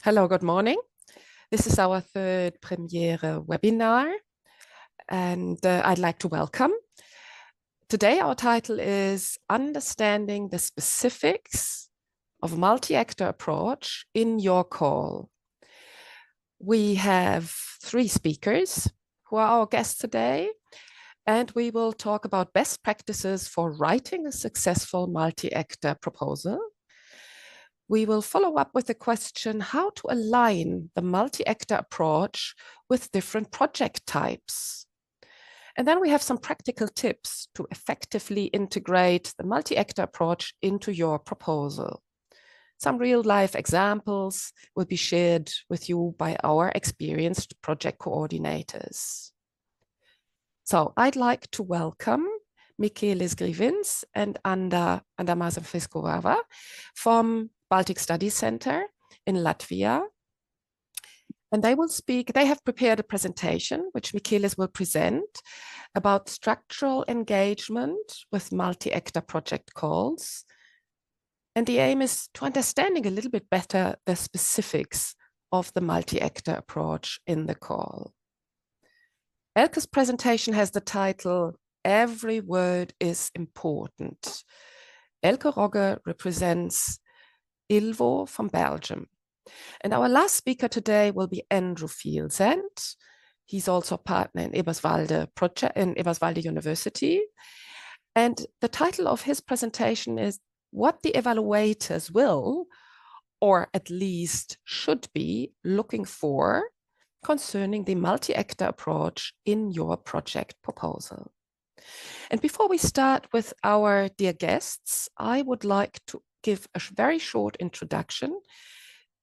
Hello, good morning. This is our third Premiere webinar, and I'd like to welcome. Today, our title is Understanding the Specifics of Multi-Actor Approach in Your Call. We have three speakers who are our guests today, and we will talk about best practices for writing a successful multi-actor proposal. We will follow up with the question how to align the multi-actor approach with different project types. And then we have some practical tips to effectively integrate the multi-actor approach into your proposal. Some real-life examples will be shared with you by our experienced project coordinators. So I'd like to welcome Michele Sgrivins and Anda Mazanfiskovava from Baltic Studies Center in Latvia. And they will speak, they have prepared a presentation, which Michele will present, about structural engagement with multi-actor project calls. And the aim is to understanding a little bit better the specifics of the multi-actor approach in the call. Elke's presentation has the title, Every Word is Important. Elke Rogge represents Ilvo from Belgium. And our last speaker today will be Andrew Fieldsend. He's also a partner in Eberswalde University. And the title of his presentation is What the Evaluators will, or at least should be, looking for concerning the multi-actor approach in your project proposal. And before we start with our dear guests, I would like to give a very short introduction.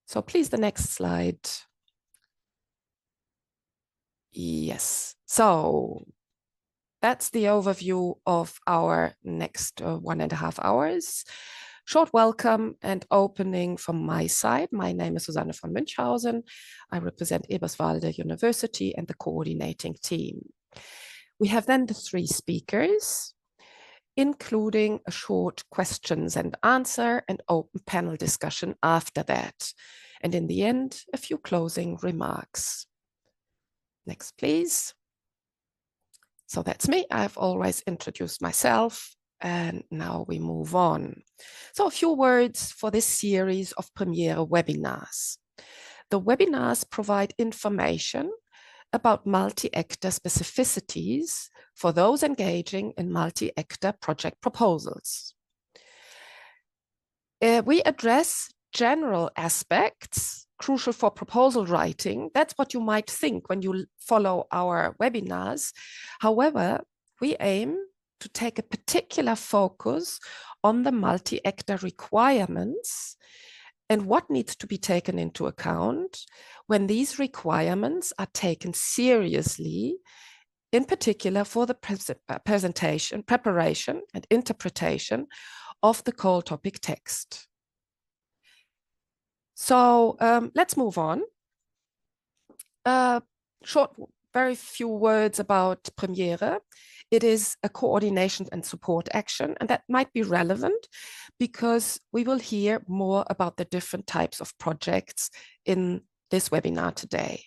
So please, the next slide. Yes, so that's the overview of our next 1.5 hours. Short welcome and opening from my side. My name is Susanne von Münchhausen. I represent Eberswalde University and the coordinating team. We have then the three speakers, including a short questions and answer and open panel discussion after that. And in the end, a few closing remarks. Next, please. So that's me. I've always introduced myself. And now we move on. So a few words for this series of Premiere webinars. The webinars provide information about multi-actor specificities for those engaging in multi-actor project proposals. We address general aspects crucial for proposal writing. That's what you might think when you follow our webinars. However, we aim to take a particular focus on the multi-actor requirements and what needs to be taken into account when these requirements are taken seriously, in particular for the presentation, preparation, and interpretation of the call topic text. So let's move on. Short, very few words about Premiere. It is a coordination and support action, and that might be relevant because we will hear more about the different types of projects in this webinar today.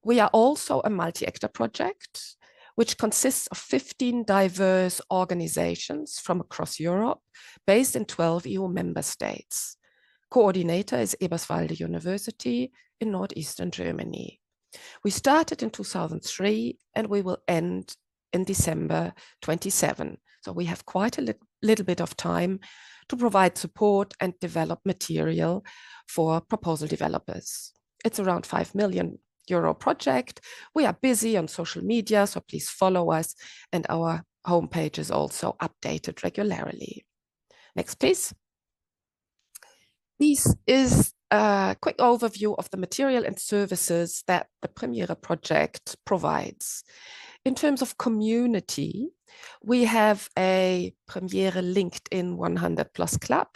We are also a multi-actor project, which consists of 15 diverse organizations from across Europe, based in 12 EU member states. Coordinator is Eberswalde University in northeastern Germany. We started in 2003 and we will end in December 27. So we have quite a little bit of time to provide support and develop material for proposal developers. It's around €5 million project. We are busy on social media, so please follow us, and our homepage is also updated regularly. Next, please. This is a quick overview of the material and services that the Premiere project provides. In terms of community, we have a Premiere LinkedIn 100+ club.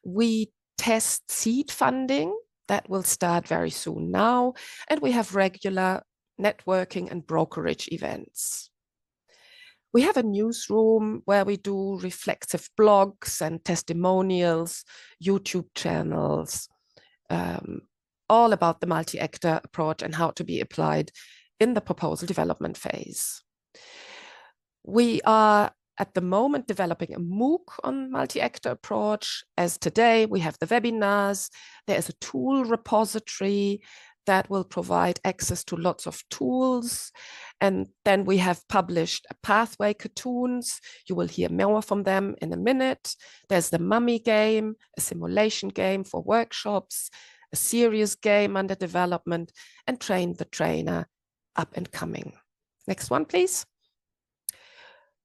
We test seed funding that will start very soon now, and we have regular networking and brokerage events. We have a newsroom where we do reflexive blogs and testimonials, YouTube channels, all about the multi-actor approach and how to be applied in the proposal development phase. We are at the moment developing a MOOC on multi-actor approach. As today, we have the webinars. There is a tool repository that will provide access to lots of tools. And then we have published a pathway cartoons. You will hear more from them in a minute. There's the mummy game, a simulation game for workshops, a serious game under development, and train the trainer up and coming. Next one, please.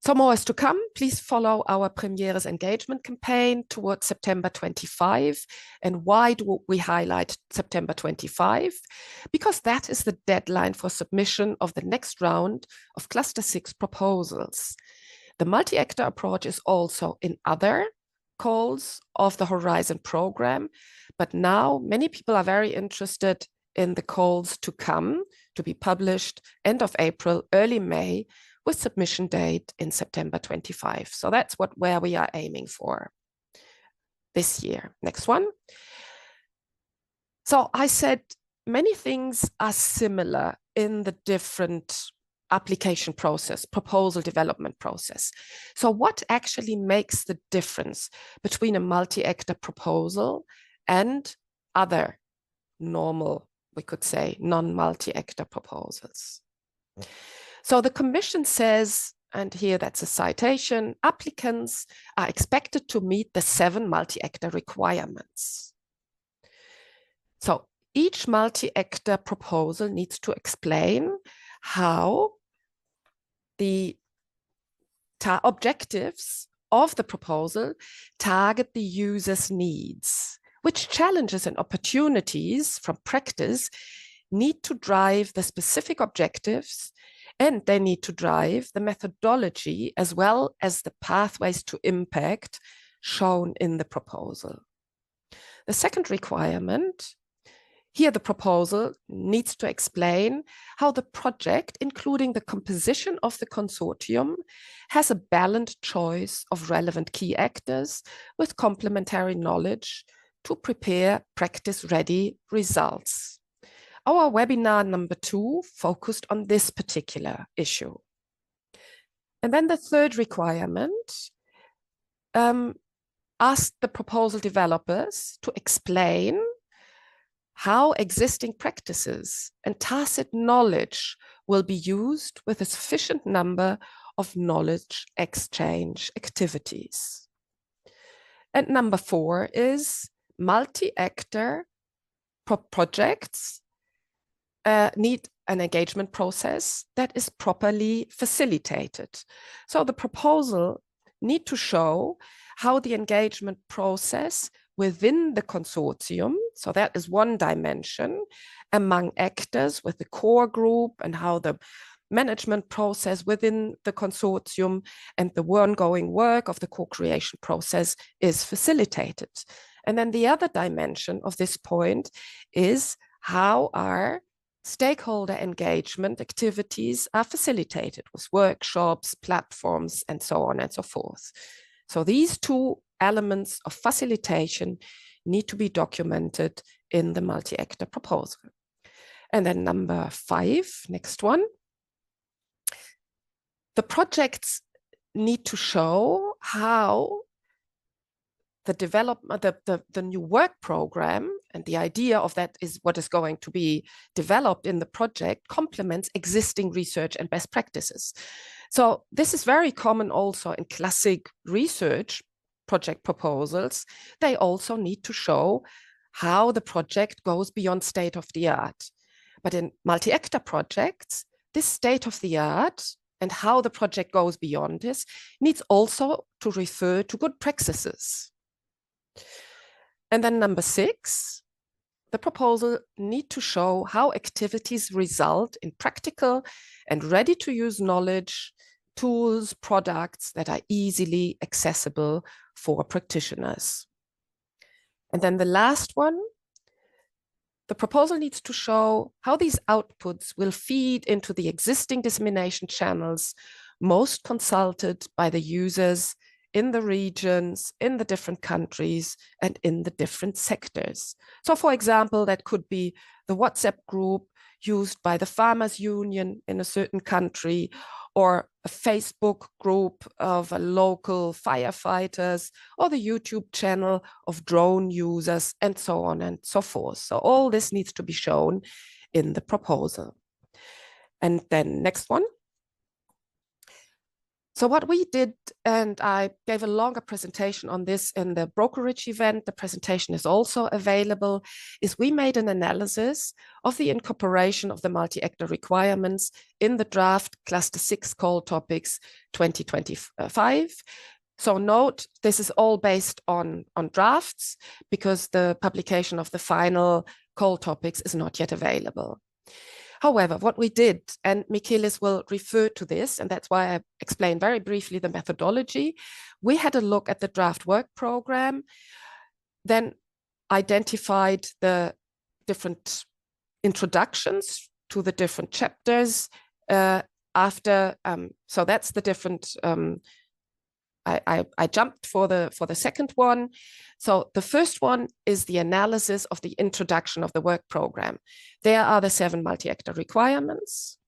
So more is to come. Please follow our Premieres engagement campaign towards September 25. And why do we highlight September 25? Because that is the deadline for submission of the next round of Cluster 6 proposals. The multi-actor approach is also in other calls of the Horizon program, but now many people are very interested in the calls to come, to be published end of April, early May, with submission date in September 25. So that's where we are aiming for this year. Next one. So I said many things are similar in the different application process, proposal development process. So what actually makes the difference between a multi-actor proposal and other normal, we could say, non-multi-actor proposals? So the Commission says, and here that's a citation, applicants are expected to meet the 7 multi-actor requirements. So each multi-actor proposal needs to explain how the objectives of the proposal target the user's needs, which challenges and opportunities from practice need to drive the specific objectives, and they need to drive the methodology as well as the pathways to impact shown in the proposal. The second requirement, here the proposal needs to explain how the project, including the composition of the consortium, has a balanced choice of relevant key actors with complementary knowledge to prepare practice-ready results. Our webinar number 2 focused on this particular issue. And then the third requirement asked the proposal developers to explain how existing practices and tacit knowledge will be used with a sufficient number of knowledge exchange activities. And number 4 is multi-actor projects need an engagement process that is properly facilitated. So the proposal need to show how the engagement process within the consortium, so that is one dimension, among actors with the core group, and how the management process within the consortium and the ongoing work of the co-creation process is facilitated. And then the other dimension of this point is how our stakeholder engagement activities are facilitated with workshops, platforms, and so on and so forth. So these 2 elements of facilitation need to be documented in the multi-actor proposal. And then number 5, next one. The projects need to show how the development, the new work program, and the idea of that is what is going to be developed in the project, complements existing research and best practices. So this is very common also in classic research project proposals. They also need to show how the project goes beyond state of the art. But in multi-actor projects, this state of the art and how the project goes beyond this needs also to refer to good practices. And then number 6, the proposal need to show how activities result in practical and ready-to-use knowledge, tools, products that are easily accessible for practitioners. And then the last one, the proposal needs to show how these outputs will feed into the existing dissemination channels most consulted by the users in the regions, in the different countries, and in the different sectors. So for example, that could be the WhatsApp group used by the farmers union in a certain country, or a Facebook group of local firefighters, or the YouTube channel of drone users, and so on and so forth. So all this needs to be shown in the proposal. And then next one. So what we did, and I gave a longer presentation on this in the brokerage event, the presentation is also available, is we made an analysis of the incorporation of the multi-actor requirements in the draft Cluster 6 call topics 2025. So note, this is all based on drafts because the publication of the final call topics is not yet available. However, what we did, and Michaelis will refer to this, and that's why I explained very briefly the methodology, we had a look at the draft work program, then identified the different introductions to the different chapters after, so that's the different, I jumped for the second one. So the first one is the analysis of the introduction of the work program. There are the 7 multi-actor requirements.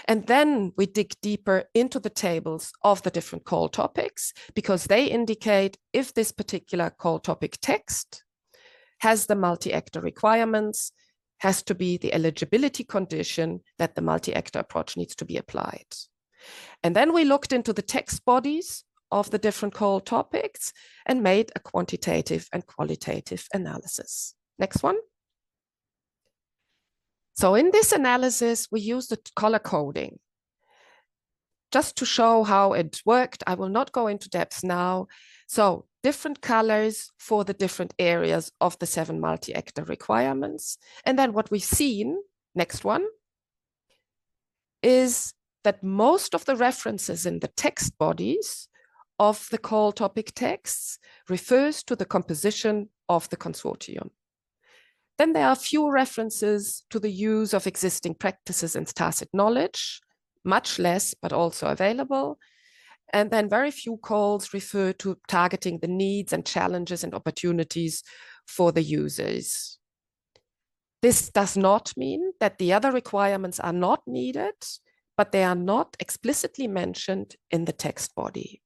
And then we dig deeper into the tables of the different call topics because they indicate if this particular call topic text has the multi-actor requirements, has to be the eligibility condition that the multi-actor approach needs to be applied. And then we looked into the text bodies of the different call topics and made a quantitative and qualitative analysis. Next one. So in this analysis, we used the color coding. Just to show how it worked, I will not go into depth now. So different colors for the different areas of the 7 multi-actor requirements. And then what we've seen, next one, is that most of the references in the text bodies of the call topic texts refers to the composition of the consortium. Then there are few references to the use of existing practices and tacit knowledge, much less, but also available. And then very few calls refer to targeting the needs and challenges and opportunities for the users. This does not mean that the other requirements are not needed, but they are not explicitly mentioned in the text body.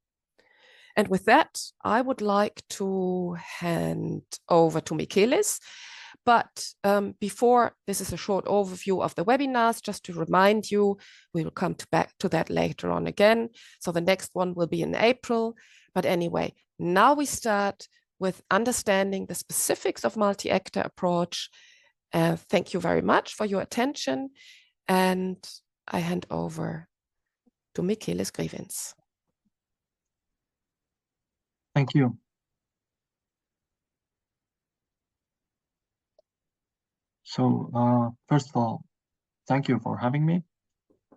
And with that, I would like to hand over to Michaelis. But before, this is a short overview of the webinars, just to remind you, we will come back to that later on again. So the next one will be in April. But anyway, now we start with understanding the specifics of multi-actor approach. Thank you very much for your attention. And I hand over to Michaelis Grivins. Thank you. So first of all, thank you for having me.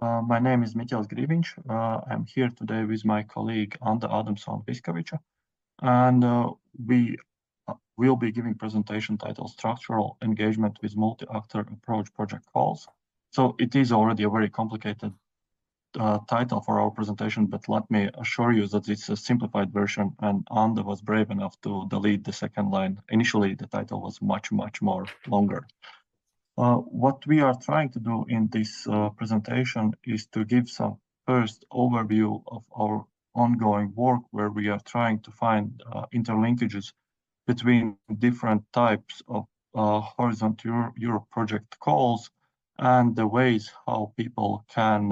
My name is Michaelis Grivins. I'm here today with my colleague Anda Adamson-Viskovica, and we will be giving presentation titled Structural Engagement with Multi-Actor Approach Project Calls. So it is already a very complicated title for our presentation, but let me assure you that it's a simplified version, and Anda was brave enough to delete the second line. Initially, the title was much more longer. What we are trying to do in this presentation is to give some first overview of our ongoing work, where we are trying to find interlinkages between different types of Horizon Europe project calls and the ways how people can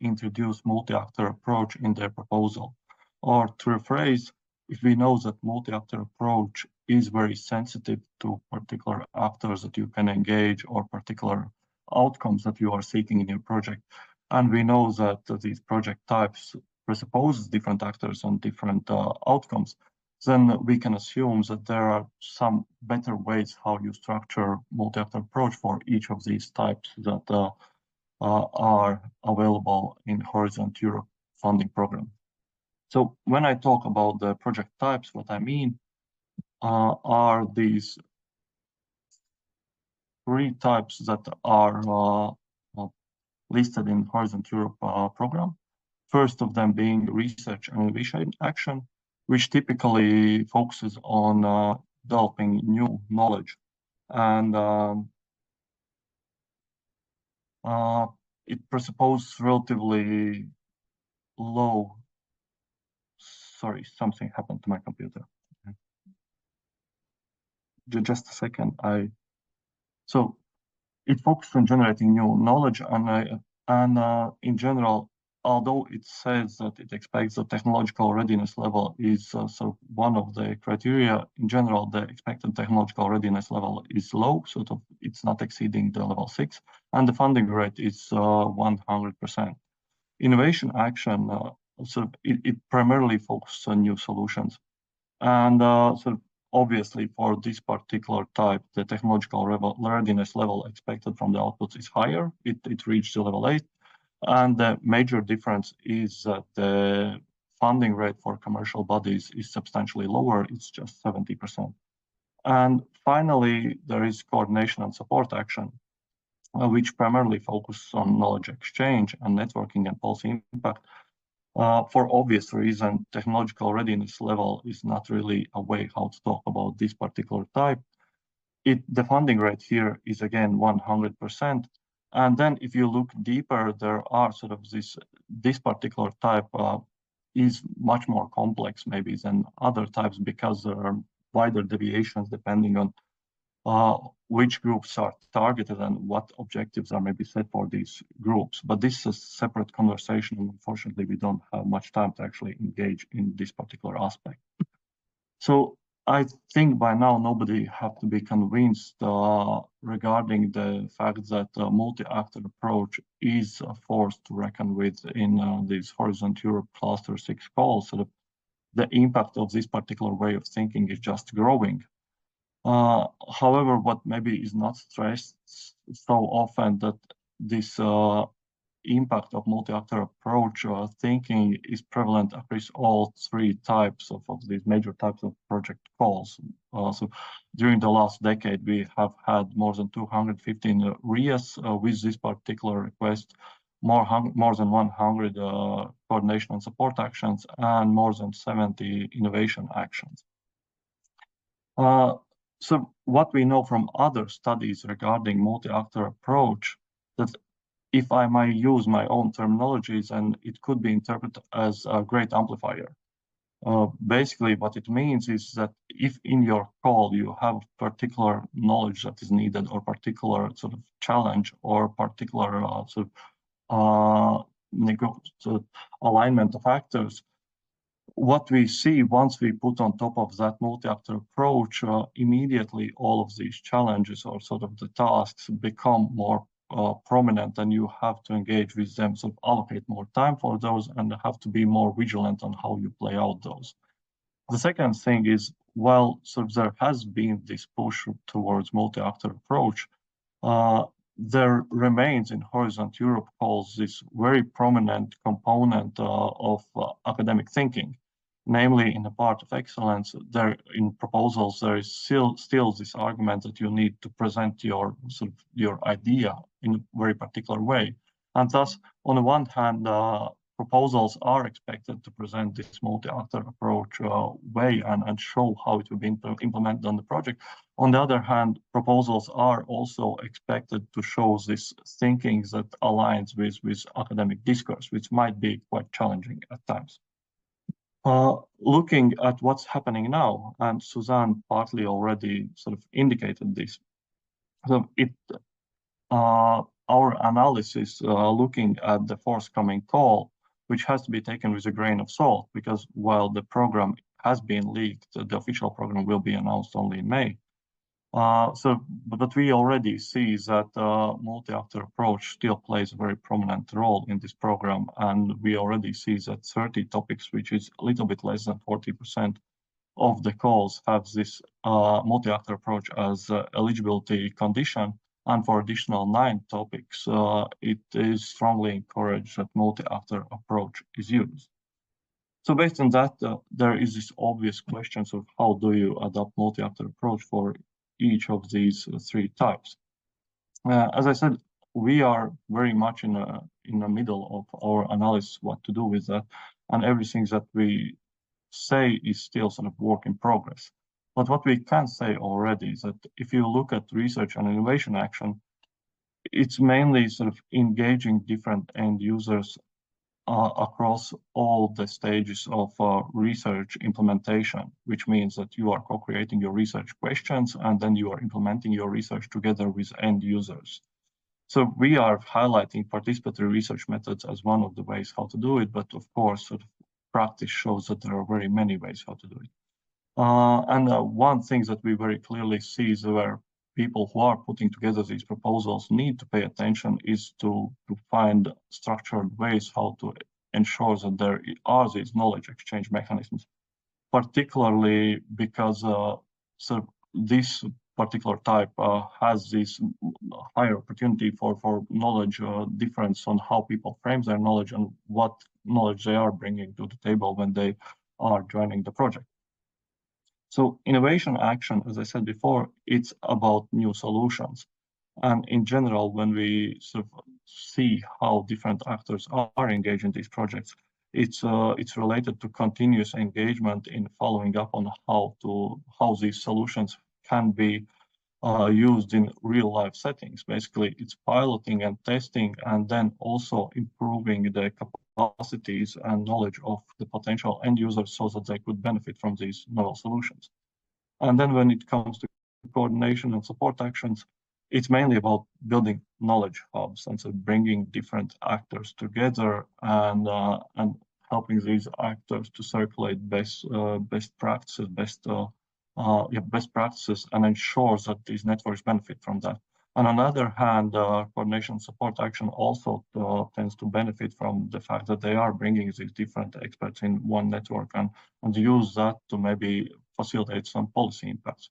introduce multi-actor approach in their proposal. Or to rephrase, if we know that multi-actor approach is very sensitive to particular actors that you can engage or particular outcomes that you are seeking in your project, and we know that these project types presupposes different actors on different outcomes, then we can assume that there are some better ways how you structure multi-actor approach for each of these types that are available in Horizon Europe funding program. So when I talk about the project types, what I mean are these 3 types that are listed in Horizon Europe program. First of them being research and innovation action, which typically focuses on developing new knowledge. And it presupposes relatively low. Sorry, something happened to my computer. Just a second. So it focuses on generating new knowledge, and in general, although it says that it expects the technological readiness level is so one of the criteria, in general, the expected technological readiness level is low, sort of it's not exceeding the level 6, and the funding rate is 100%. Innovation action, so it primarily focuses on new solutions. And so obviously for this particular type, the technological readiness level expected from the outputs is higher. It reached the level 8. And the major difference is that the funding rate for commercial bodies is substantially lower. It's just 70%. And finally, there is coordination and support action, which primarily focuses on knowledge exchange and networking and policy impact. For obvious reason, technological readiness level is not really a way how to talk about this particular type. The funding rate here is again 100%. And then if you look deeper, there are sort of this particular type is much more complex maybe than other types because there are wider deviations depending on which groups are targeted and what objectives are maybe set for these groups. But this is a separate conversation. Unfortunately, we don't have much time to actually engage in this particular aspect. So I think by now nobody have to be convinced regarding the fact that a multi-actor approach is a force to reckon with in these Horizon Europe Cluster 6 calls. So the impact of this particular way of thinking is just growing. However, what maybe is not stressed so often that this impact of multi-actor approach thinking is prevalent across all three types of these major types of project calls. So during the last decade, we have had more than 215 RIAs with this particular request, more than 100 coordination and support actions, and more than 70 innovation actions. So what we know from other studies regarding multi-actor approach, that if I might use my own terminologies, and it could be interpreted as a great amplifier. Basically, what it means is that if in your call you have particular knowledge that is needed, or particular sort of challenge, or particular sort of alignment of actors, what we see once we put on top of that multi-actor approach, immediately all of these challenges or sort of the tasks become more prominent, and you have to engage with them, so allocate more time for those and have to be more vigilant on how you play out those. The second thing is, while so there has been this push towards multi-actor approach, there remains in Horizon Europe calls this very prominent component of academic thinking. Namely, in the part of excellence, there in proposals, there is still this argument that you need to present your idea in a very particular way. And thus, on the one hand, proposals are expected to present this multi-actor approach way and show how it will be implemented on the project. On the other hand, proposals are also expected to show this thinking that aligns with academic discourse, which might be quite challenging at times. Looking at what's happening now, and Suzanne partly already sort of indicated this, so our analysis looking at the forthcoming call, which has to be taken with a grain of salt, because while the program has been leaked, the official program will be announced only in May. But we already see that multi-actor approach still plays a very prominent role in this program, and we already see that 30 topics, which is a little bit less than 40% of the calls, have this multi-actor approach as eligibility condition, and for additional 9 topics, it is strongly encouraged that multi-actor approach is used. So based on that, there is this obvious questions of how do you adopt multi-actor approach for each of these 3 types. As I said, we are very much in the middle of our analysis what to do with that, and everything that we say is still sort of work in progress. But what we can say already is that if you look at research and innovation action, it's mainly sort of engaging different end users across all the stages of research implementation, which means that you are co-creating your research questions and then you are implementing your research together with end users. So we are highlighting participatory research methods as one of the ways how to do it, but of course, sort of practice shows that there are very many ways how to do it. One thing that we very clearly see is where people who are putting together these proposals need to pay attention is to find structured ways how to ensure that there are these knowledge exchange mechanisms, particularly because so this particular type has this higher opportunity for knowledge difference on how people frame their knowledge and what knowledge they are bringing to the table when they are joining the project. So innovation action, as I said before, it's about new solutions. And in general, when we sort of see how different actors are engaged in these projects, it's related to continuous engagement in following up on how these solutions can be used in real life settings. Basically, it's piloting and testing, and then also improving the capacities and knowledge of the potential end users so that they could benefit from these novel solutions. And then when it comes to coordination and support actions, it's mainly about building knowledge hubs and so bringing different actors together and helping these actors to circulate best practices, best practices, and ensure that these networks benefit from that. And on the other hand, coordination support action also tends to benefit from the fact that they are bringing these different experts in one network and use that to maybe facilitate some policy impacts.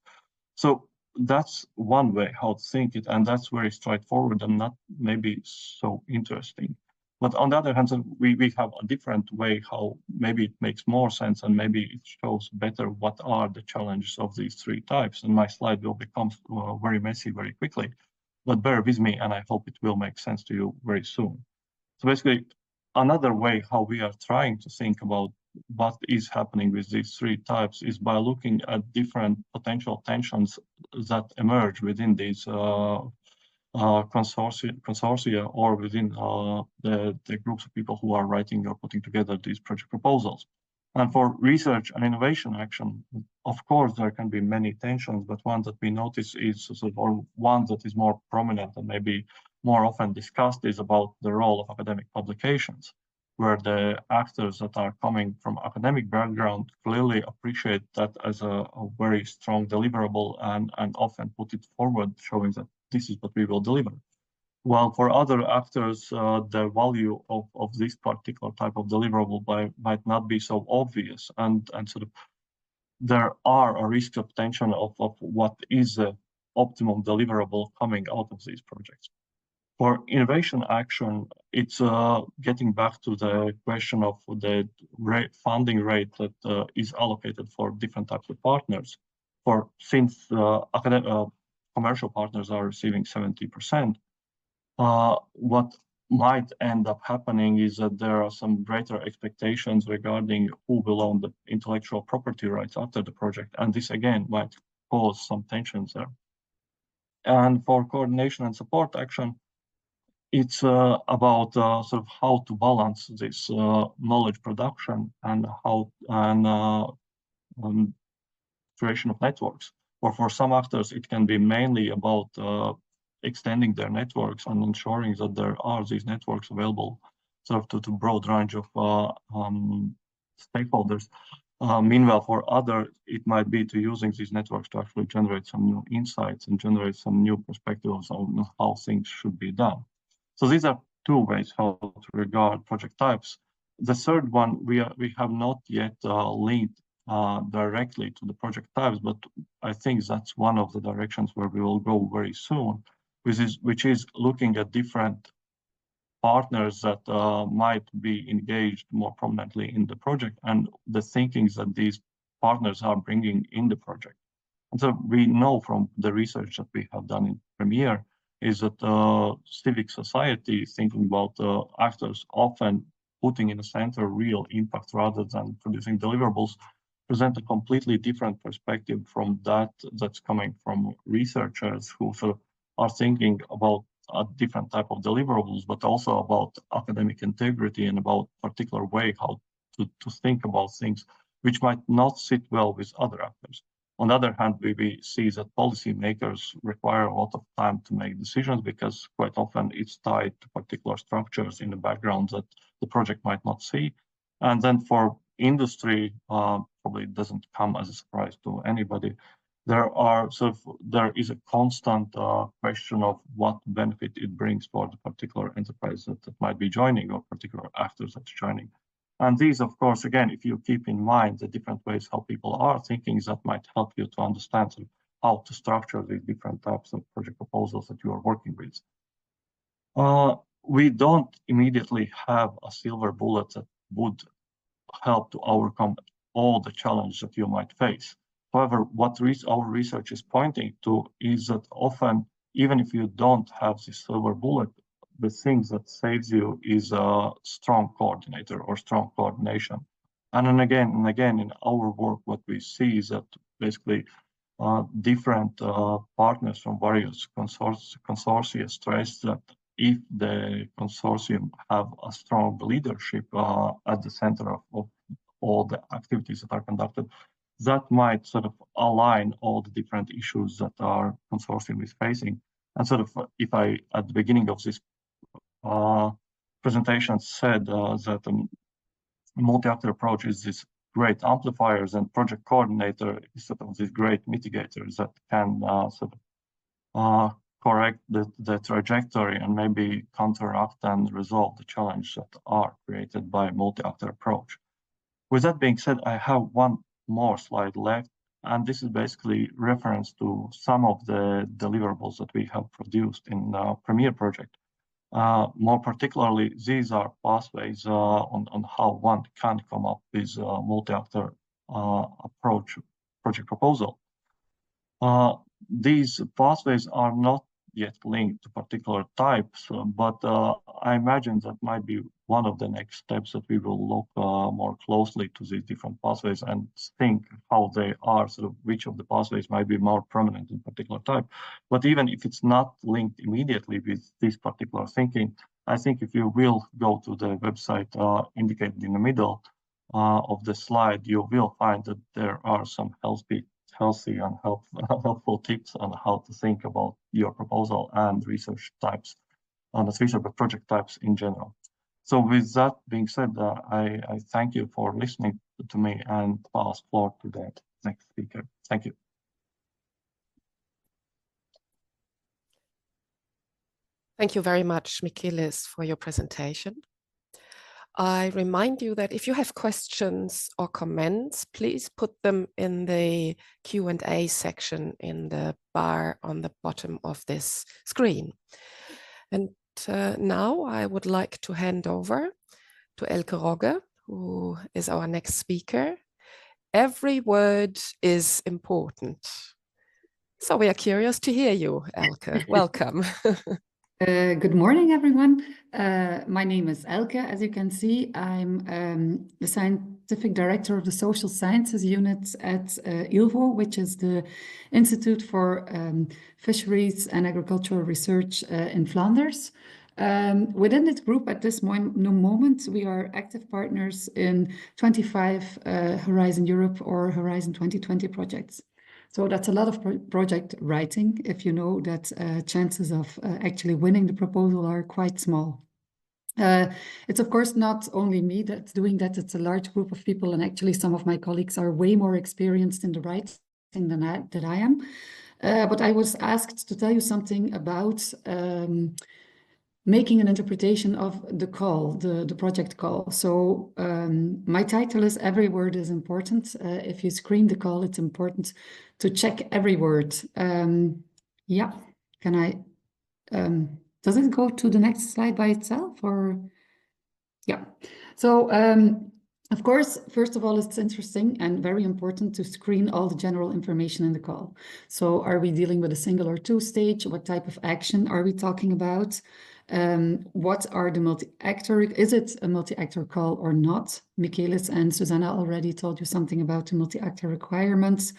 So that's one way how to think it, and that's very straightforward and not maybe so interesting. But on the other hand, we have a different way how maybe it makes more sense and maybe it shows better what are the challenges of these three types. And my slide will become very messy very quickly, but bear with me and I hope it will make sense to you very soon. So basically, another way how we are trying to think about what is happening with these three types is by looking at different potential tensions that emerge within these consortia or within the groups of people who are writing or putting together these project proposals. And for research and innovation action, of course, there can be many tensions, but one that we notice is sort of, or one that is more prominent and maybe more often discussed is about the role of academic publications, where the actors that are coming from academic background clearly appreciate that as a very strong deliverable and often put it forward, showing that this is what we will deliver. While for other actors, the value of this particular type of deliverable might not be so obvious, and sort of there are a risk of tension of what is the optimum deliverable coming out of these projects. For innovation action, it's getting back to the question of the funding rate that is allocated for different types of partners. Since commercial partners are receiving 70%, what might end up happening is that there are some greater expectations regarding who will own the intellectual property rights after the project. And this again might cause some tensions there. And for coordination and support action, it's about sort of how to balance this knowledge production and creation of networks. Or for some actors, it can be mainly about extending their networks and ensuring that there are these networks available sort of to broad range of stakeholders. Meanwhile, for others, it might be to using these networks to actually generate some new insights and generate some new perspectives on how things should be done. So these are two ways how to regard project types. The third one, we have not yet linked directly to the project types, but I think that's one of the directions where we will go very soon, which is looking at different partners that might be engaged more prominently in the project and the thinkings that these partners are bringing in the project. And so we know from the research that we have done in Premier is that civic society thinking about actors often putting in the center real impact rather than producing deliverables, present a completely different perspective from that's coming from researchers who sort of are thinking about a different type of deliverables, but also about academic integrity and about particular way how to think about things which might not sit well with other actors. On the other hand, we see that policymakers require a lot of time to make decisions because quite often it's tied to particular structures in the background that the project might not see. And then for industry, probably doesn't come as a surprise to anybody. There is a constant question of what benefit it brings for the particular enterprise that might be joining or particular actors that's joining. And these, of course, again, if you keep in mind the different ways how people are thinking, that might help you to understand how to structure the different types of project proposals that you are working with. We don't immediately have a silver bullet that would help to overcome all the challenges that you might face. However, what our research is pointing to is that often, even if you don't have this silver bullet, the thing that saves you is a strong coordinator or strong coordination. And then again, in our work, what we see is that basically different partners from various consortia stress that if the consortium have a strong leadership at the center of all the activities that are conducted, that might sort of align all the different issues that our consortium is facing. And sort of, if I, at the beginning of this presentation said that multi-actor approach is this great amplifiers and project coordinator is sort of these great mitigators that can sort of correct the trajectory and maybe counteract and resolve the challenges that are created by multi-actor approach. With that being said, I have one more slide left, and this is basically reference to some of the deliverables that we have produced in the Premier project. More particularly, these are pathways on how one can come up with a multi-actor approach project proposal. These pathways are not yet linked to particular types, but I imagine that might be one of the next steps that we will look more closely to these different pathways and think how they are, sort of which of the pathways might be more prominent in particular type. But even if it's not linked immediately with this particular thinking, I think if you will go to the website indicated in the middle of the slide, you will find that there are some healthy and helpful tips on how to think about your proposal and research types, and research project types in general. So with that being said, I thank you for listening to me and pass floor to the next speaker. Thank you. Thank you very much, Mikilis, for your presentation. I remind you that if you have questions or comments, please put them in the Q&A section in the bar on the bottom of this screen. And now I would like to hand over to Elke Rogge, who is our next speaker. Every word is important. So we are curious to hear you, Elke. Welcome. Good morning, everyone. My name is Elke. As you can see, I'm the scientific director of the social sciences unit at ILVO, which is the Institute for Fisheries and Agricultural Research in Flanders. Within this group at this moment, we are active partners in 25 Horizon Europe or Horizon 2020 projects. So that's a lot of project writing, if you know that chances of actually winning the proposal are quite small. It's of course not only me that's doing that, it's a large group of people, and actually some of my colleagues are way more experienced in the writing than I am. But I was asked to tell you something about making an interpretation of the call, the project call. So my title is Every Word is Important. If you screen the call, it's important to check every word. Yeah, can I, does it go to the next slide by itself or? Yeah, so of course, first of all, it's interesting and very important to screen all the general information in the call. So are we dealing with a single or two stage? What type of action are we talking about? What are the multi-actor, is it a multi-actor call or not? Michaelis and Susanna already told you something about the multi-actor requirements.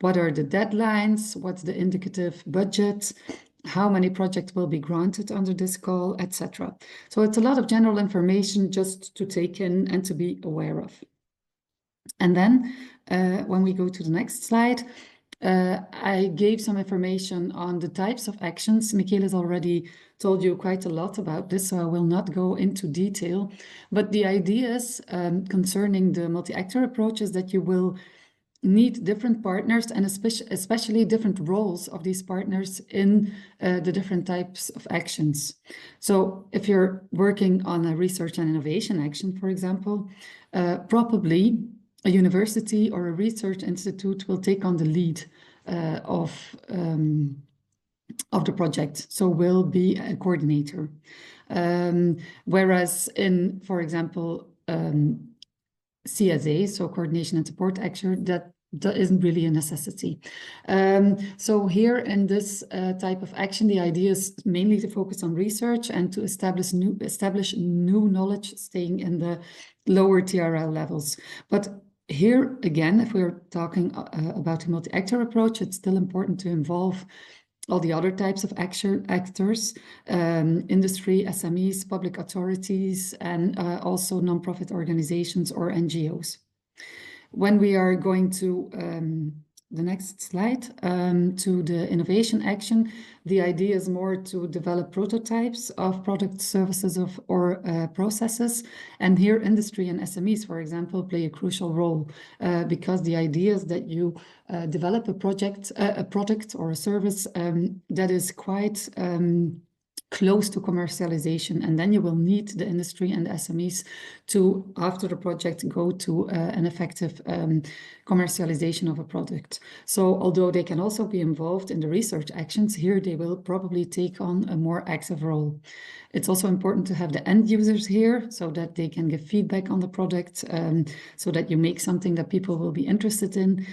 What are the deadlines? What's the indicative budget? How many projects will be granted under this call, etc. So it's a lot of general information just to take in and to be aware of. And then when we go to the next slide, I gave some information on the types of actions. Michaelis already told you quite a lot about this, so I will not go into detail. But the ideas concerning the multi-actor approach is that you will need different partners and especially different roles of these partners in the different types of actions. So if you're working on a research and innovation action, for example, probably a university or a research institute will take on the lead of the project, so will be a coordinator. Whereas in, for example, CSA, so coordination and support action, that isn't really a necessity. So here in this type of action, the idea is mainly to focus on research and to establish new knowledge, staying in the lower TRL levels. But here again, if we're talking about a multi-actor approach, it's still important to involve all the other types of actors, industry, SMEs, public authorities, and also nonprofit organizations or NGOs. When we are going to the next slide, to the innovation action, the idea is more to develop prototypes of product, services, or processes. And here industry and SMEs, for example, play a crucial role because the idea is that you develop a product or a service that is quite close to commercialization, and then you will need the industry and the SMEs to, after the project, go to an effective commercialization of a product. So although they can also be involved in the research actions, here they will probably take on a more active role. It's also important to have the end users here so that they can give feedback on the product, so that you make something that people will be interested in.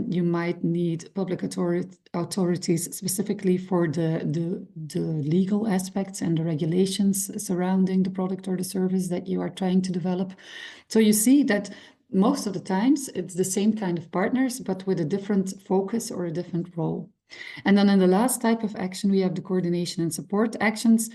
You might need public authorities specifically for the legal aspects and the regulations surrounding the product or the service that you are trying to develop. So you see that most of the times it's the same kind of partners, but with a different focus or a different role. And then in the last type of action, we have the coordination and support actions.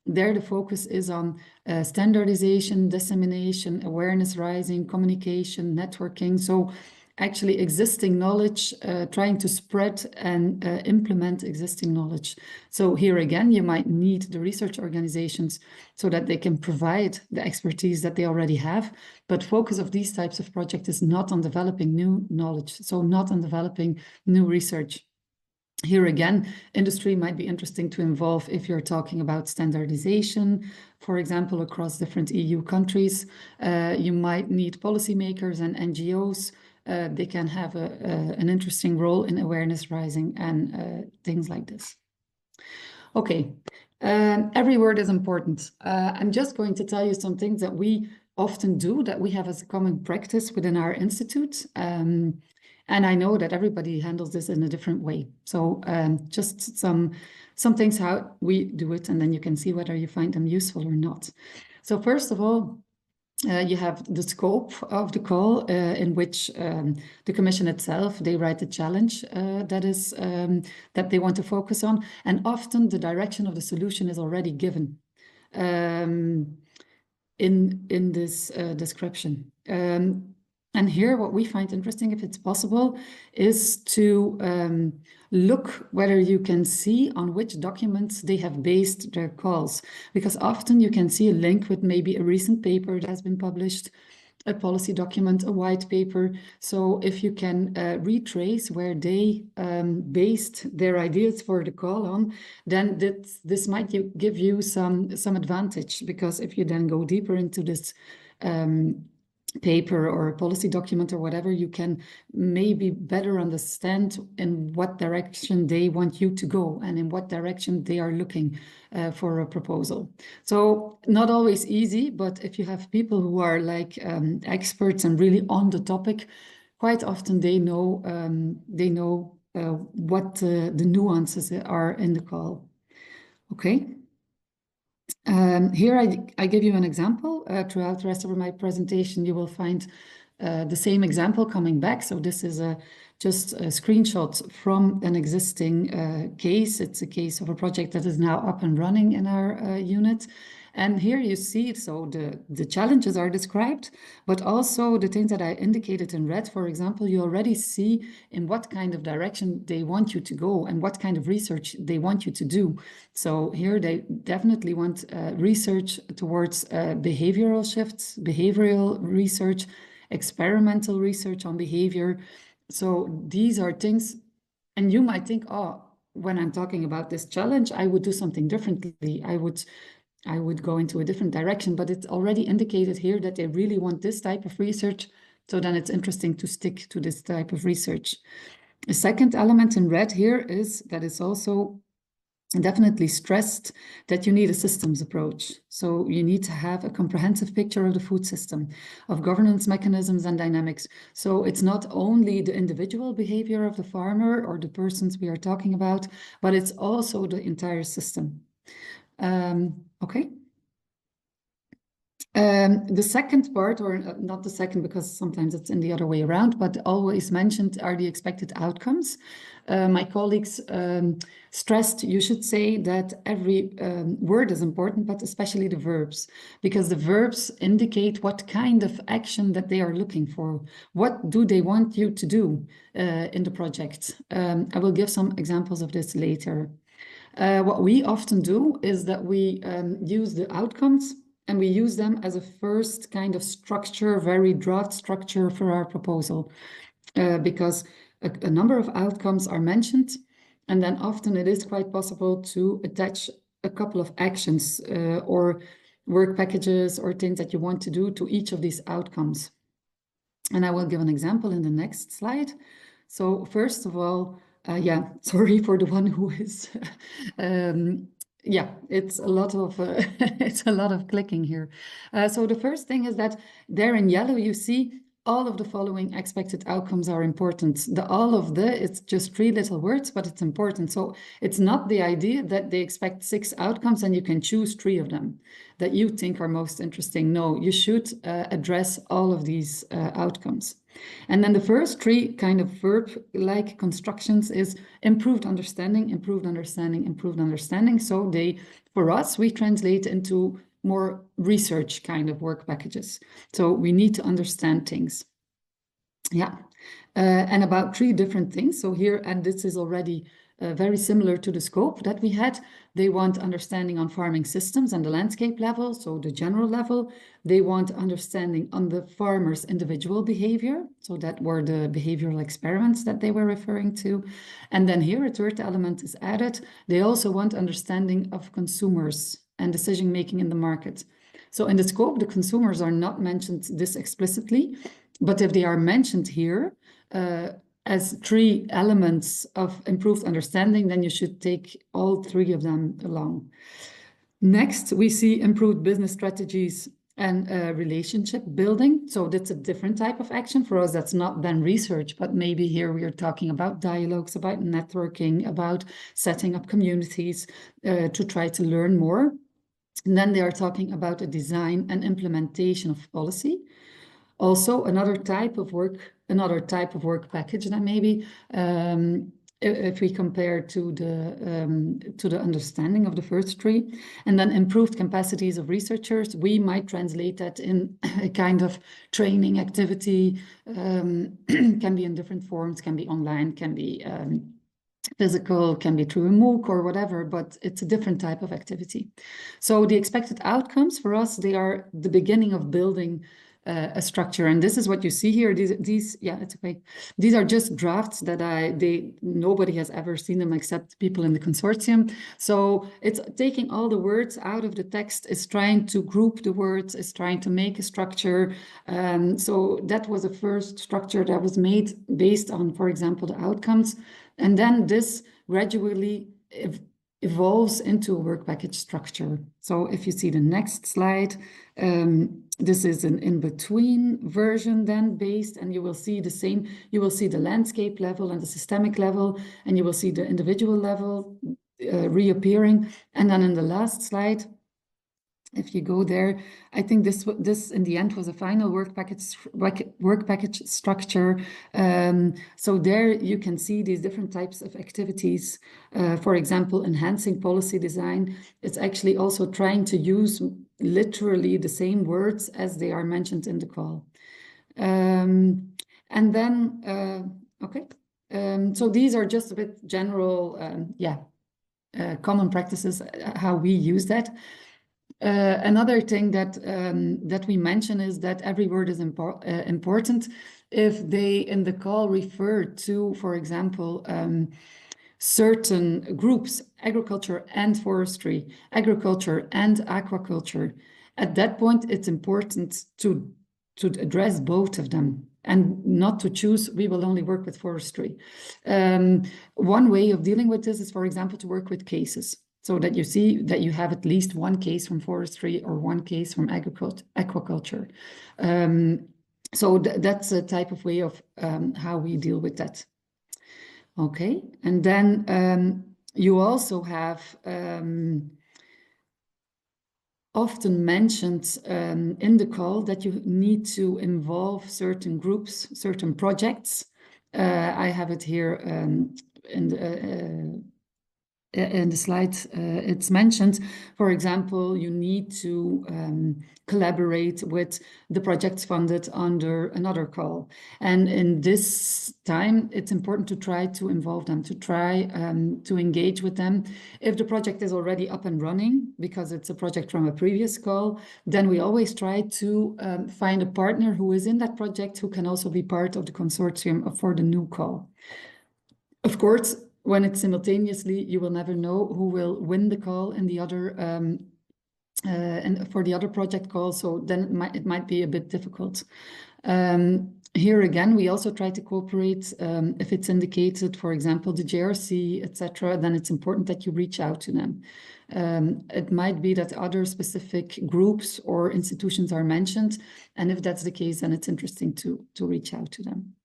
There, the focus is on standardization, dissemination, awareness raising, communication, networking. So actually existing knowledge, trying to spread and implement existing knowledge. So here again, you might need the research organizations so that they can provide the expertise that they already have. But focus of these types of projects is not on developing new knowledge, so not on developing new research. Here again, industry might be interesting to involve if you're talking about standardization, for example, across different EU countries. You might need policymakers and NGOs. They can have an interesting role in awareness raising and things like this. Okay, every word is important. I'm just going to tell you some things that we often do, that we have as a common practice within our institute. And I know that everybody handles this in a different way. So just some things how we do it, and then you can see whether you find them useful or not. So first of all, you have the scope of the call in which the commission itself, they write the challenge that they want to focus on. And often the direction of the solution is already given in this description. And here what we find interesting, if it's possible, is to look whether you can see on which documents they have based their calls. Because often you can see a link with maybe a recent paper that has been published, a policy document, a white paper. So if you can retrace where they based their ideas for the call on, then this might give you some advantage. Because if you then go deeper into this paper or a policy document or whatever, you can maybe better understand in what direction they want you to go and in what direction they are looking for a proposal. So not always easy, but if you have people who are like experts and really on the topic, quite often they know what the nuances are in the call. Okay. Here I give you an example. Throughout the rest of my presentation, you will find the same example coming back. So this is just a screenshot from an existing case. It's a case of a project that is now up and running in our unit. And here you see, so the challenges are described, but also the things that I indicated in red, for example, you already see in what kind of direction they want you to go and what kind of research they want you to do. So here they definitely want research towards behavioral shifts, behavioral research, experimental research on behavior. So these are things, and you might think, oh, when I'm talking about this challenge, I would do something differently. I would go into a different direction, but it's already indicated here that they really want this type of research. So then it's interesting to stick to this type of research. A second element in red here is that it's also definitely stressed that you need a systems approach. So you need to have a comprehensive picture of the food system, of governance mechanisms and dynamics. So it's not only the individual behavior of the farmer or the persons we are talking about, but it's also the entire system. Okay. The second part, or not the second, because sometimes it's in the other way around, but always mentioned are the expected outcomes. My colleagues stressed, you should say that every word is important, but especially the verbs, because the verbs indicate what kind of action that they are looking for. What do they want you to do in the project? I will give some examples of this later. What we often do is that we use the outcomes and we use them as a first kind of structure, very draft structure for our proposal, because a number of outcomes are mentioned, and then often it is quite possible to attach a couple of actions or work packages or things that you want to do to each of these outcomes. And I will give an example in the next slide. So first of all, yeah, sorry for the one who is, yeah, it's a lot of it's a lot of clicking here. So the first thing is that there in yellow you see all of the following expected outcomes are important. It's just 3 little words, but it's important. So it's not the idea that they expect 6 outcomes and you can choose 3 of them that you think are most interesting. No, you should address all of these outcomes. And then the first 3 kind of verb-like constructions is improved understanding, improved understanding, improved understanding. So for us, we translate into more research kind of work packages. So we need to understand things. Yeah. And about 3 different things. So here, and this is already very similar to the scope that we had. They want understanding on farming systems and the landscape level, so the general level. They want understanding on the farmer's individual behavior. So that were the behavioral experiments that they were referring to. And then here a 3rd element is added. They also want understanding of consumers and decision-making in the market. So in the scope, the consumers are not mentioned this explicitly, but if they are mentioned here as 3 elements of improved understanding, then you should take all 3 of them along. Next, we see improved business strategies and relationship building. So that's a different type of action. For us, that's not then research, but maybe here we are talking about dialogues, about networking, about setting up communities to try to learn more. And then they are talking about a design and implementation of policy. Also, another type of work package that maybe if we compare to the understanding of the first 3, and then improved capacities of researchers, we might translate that in a kind of training activity, can be in different forms, can be online, can be physical, can be through a MOOC or whatever, but it's a different type of activity. So the expected outcomes for us, they are the beginning of building a structure, and this is what you see here. These, yeah, it's okay. These are just drafts that nobody has ever seen them except people in the consortium. So it's taking all the words out of the text, it's trying to group the words, it's trying to make a structure. So that was the first structure that was made based on, for example, the outcomes, and then this gradually evolves into a work package structure. So if you see the next slide, this is an in-between version then based, and you will see the same, you will see the landscape level and the systemic level, and you will see the individual level reappearing. And then in the last slide, If you go there, I think this in the end was a final work package structure. So there you can see these different types of activities. For example, enhancing policy design. It's actually also trying to use literally the same words as they are mentioned in the call. And then, okay. So these are just a bit general, common practices, how we use that. Another thing that we mention is that every word is important. If they in the call refer to, for example, certain groups, agriculture and forestry, agriculture and aquaculture, at that point it's important to address both of them and not to choose, we will only work with forestry. One way of dealing with this is, for example, to work with cases, so that you see that you have at least one case from forestry or one case from aquaculture. So that's a type of way of how we deal with that. Okay, and then you also have often mentioned in the call that you need to involve certain groups, certain projects. I have it here in the slide. It's mentioned, for example, you need to collaborate with the projects funded under another call. And in this time, it's important to try to involve them, to try to engage with them. If the project is already up and running, because it's a project from a previous call, then we always try to find a partner who is in that project who can also be part of the consortium for the new call. Of course, when it's simultaneously, you will never know who will win the call in the other and for the other project call. So then it might be a bit difficult. Here again, we also try to cooperate if it's indicated, for example, the JRC, etc. Then it's important that you reach out to them. It might be that other specific groups or institutions are mentioned, and if that's the case, then it's interesting to reach out to them.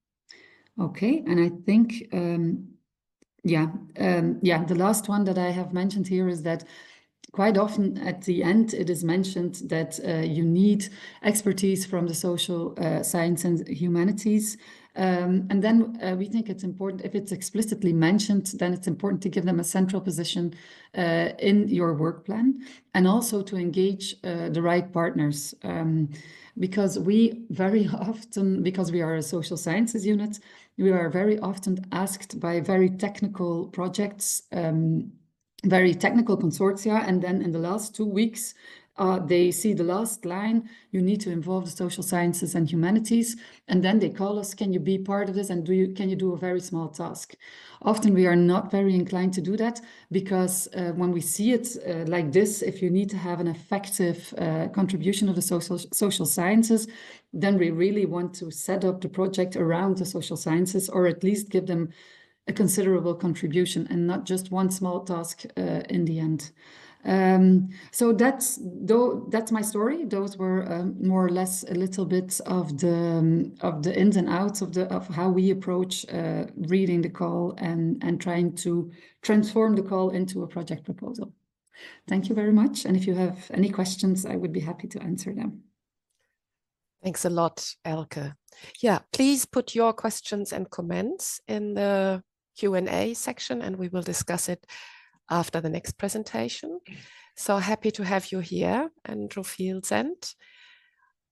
Okay, and I think. The last one that I have mentioned here is that quite often at the end it is mentioned that you need expertise from the social science and humanities. And then we think it's important, if it's explicitly mentioned, then it's important to give them a central position in your work plan, and also to engage the right partners. Because we very often, because we are a social sciences unit, we are very often asked by very technical projects, very technical consortia, and then in the last 2 weeks, they see the last line, you need to involve the social sciences and humanities, and then they call us, can you be part of this, and can you do a very small task? Often we are not very inclined to do that, because when we see it like this, if you need to have an effective contribution of the social sciences, then we really want to set up the project around the social sciences, or at least give them a considerable contribution and not just one small task in the end. So that's my story. Those were more or less a little bit of the ins and outs of how we approach reading the call and trying to transform the call into a project proposal. Thank you very much. And if you have any questions, I would be happy to answer them. Thanks a lot, Elke. Yeah, please put your questions and comments in the Q&A section, and we will discuss it after the next presentation. So happy to have you here, Andrew Fieldsend.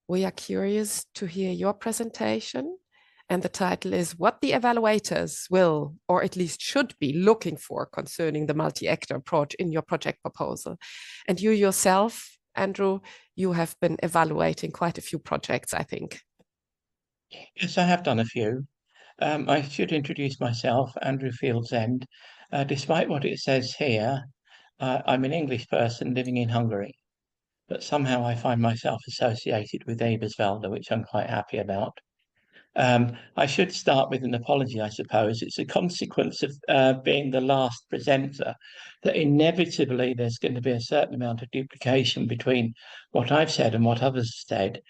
We are curious to hear your presentation, and the title is What the Evaluators Will, or at least should be, looking for concerning the multi-actor approach in your project proposal. And you yourself, Andrew, you have been evaluating quite a few projects, I think. Yes, I have done a few. I should introduce myself, Andrew Fieldsend. Despite what it says here, I'm an English person living in Hungary, but somehow I find myself associated with Eberswalde, which I'm quite happy about. I should start with an apology, I suppose. It's a consequence of being the last presenter that inevitably there's going to be a certain amount of duplication between what I've said and what others have said.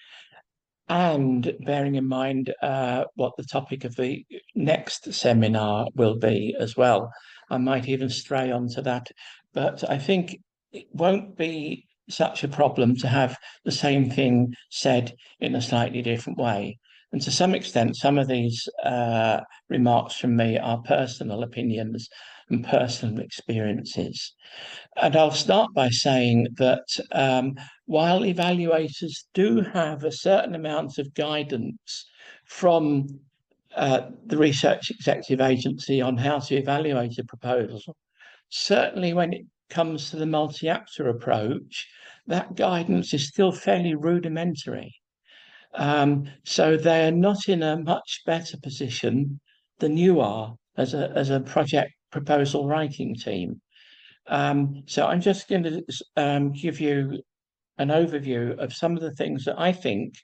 And bearing in mind what the topic of the next seminar will be as well, I might even stray onto that. But I think it won't be such a problem to have the same thing said in a slightly different way. And to some extent, some of these remarks from me are personal opinions and personal experiences. And I'll start by saying that while evaluators do have a certain amount of guidance from the Research Executive Agency on how to evaluate a proposal, certainly when it comes to the multi-actor approach, that guidance is still fairly rudimentary. So they're not in a much better position than you are as a project proposal writing team. So I'm just going to give you an overview of some of the things that I think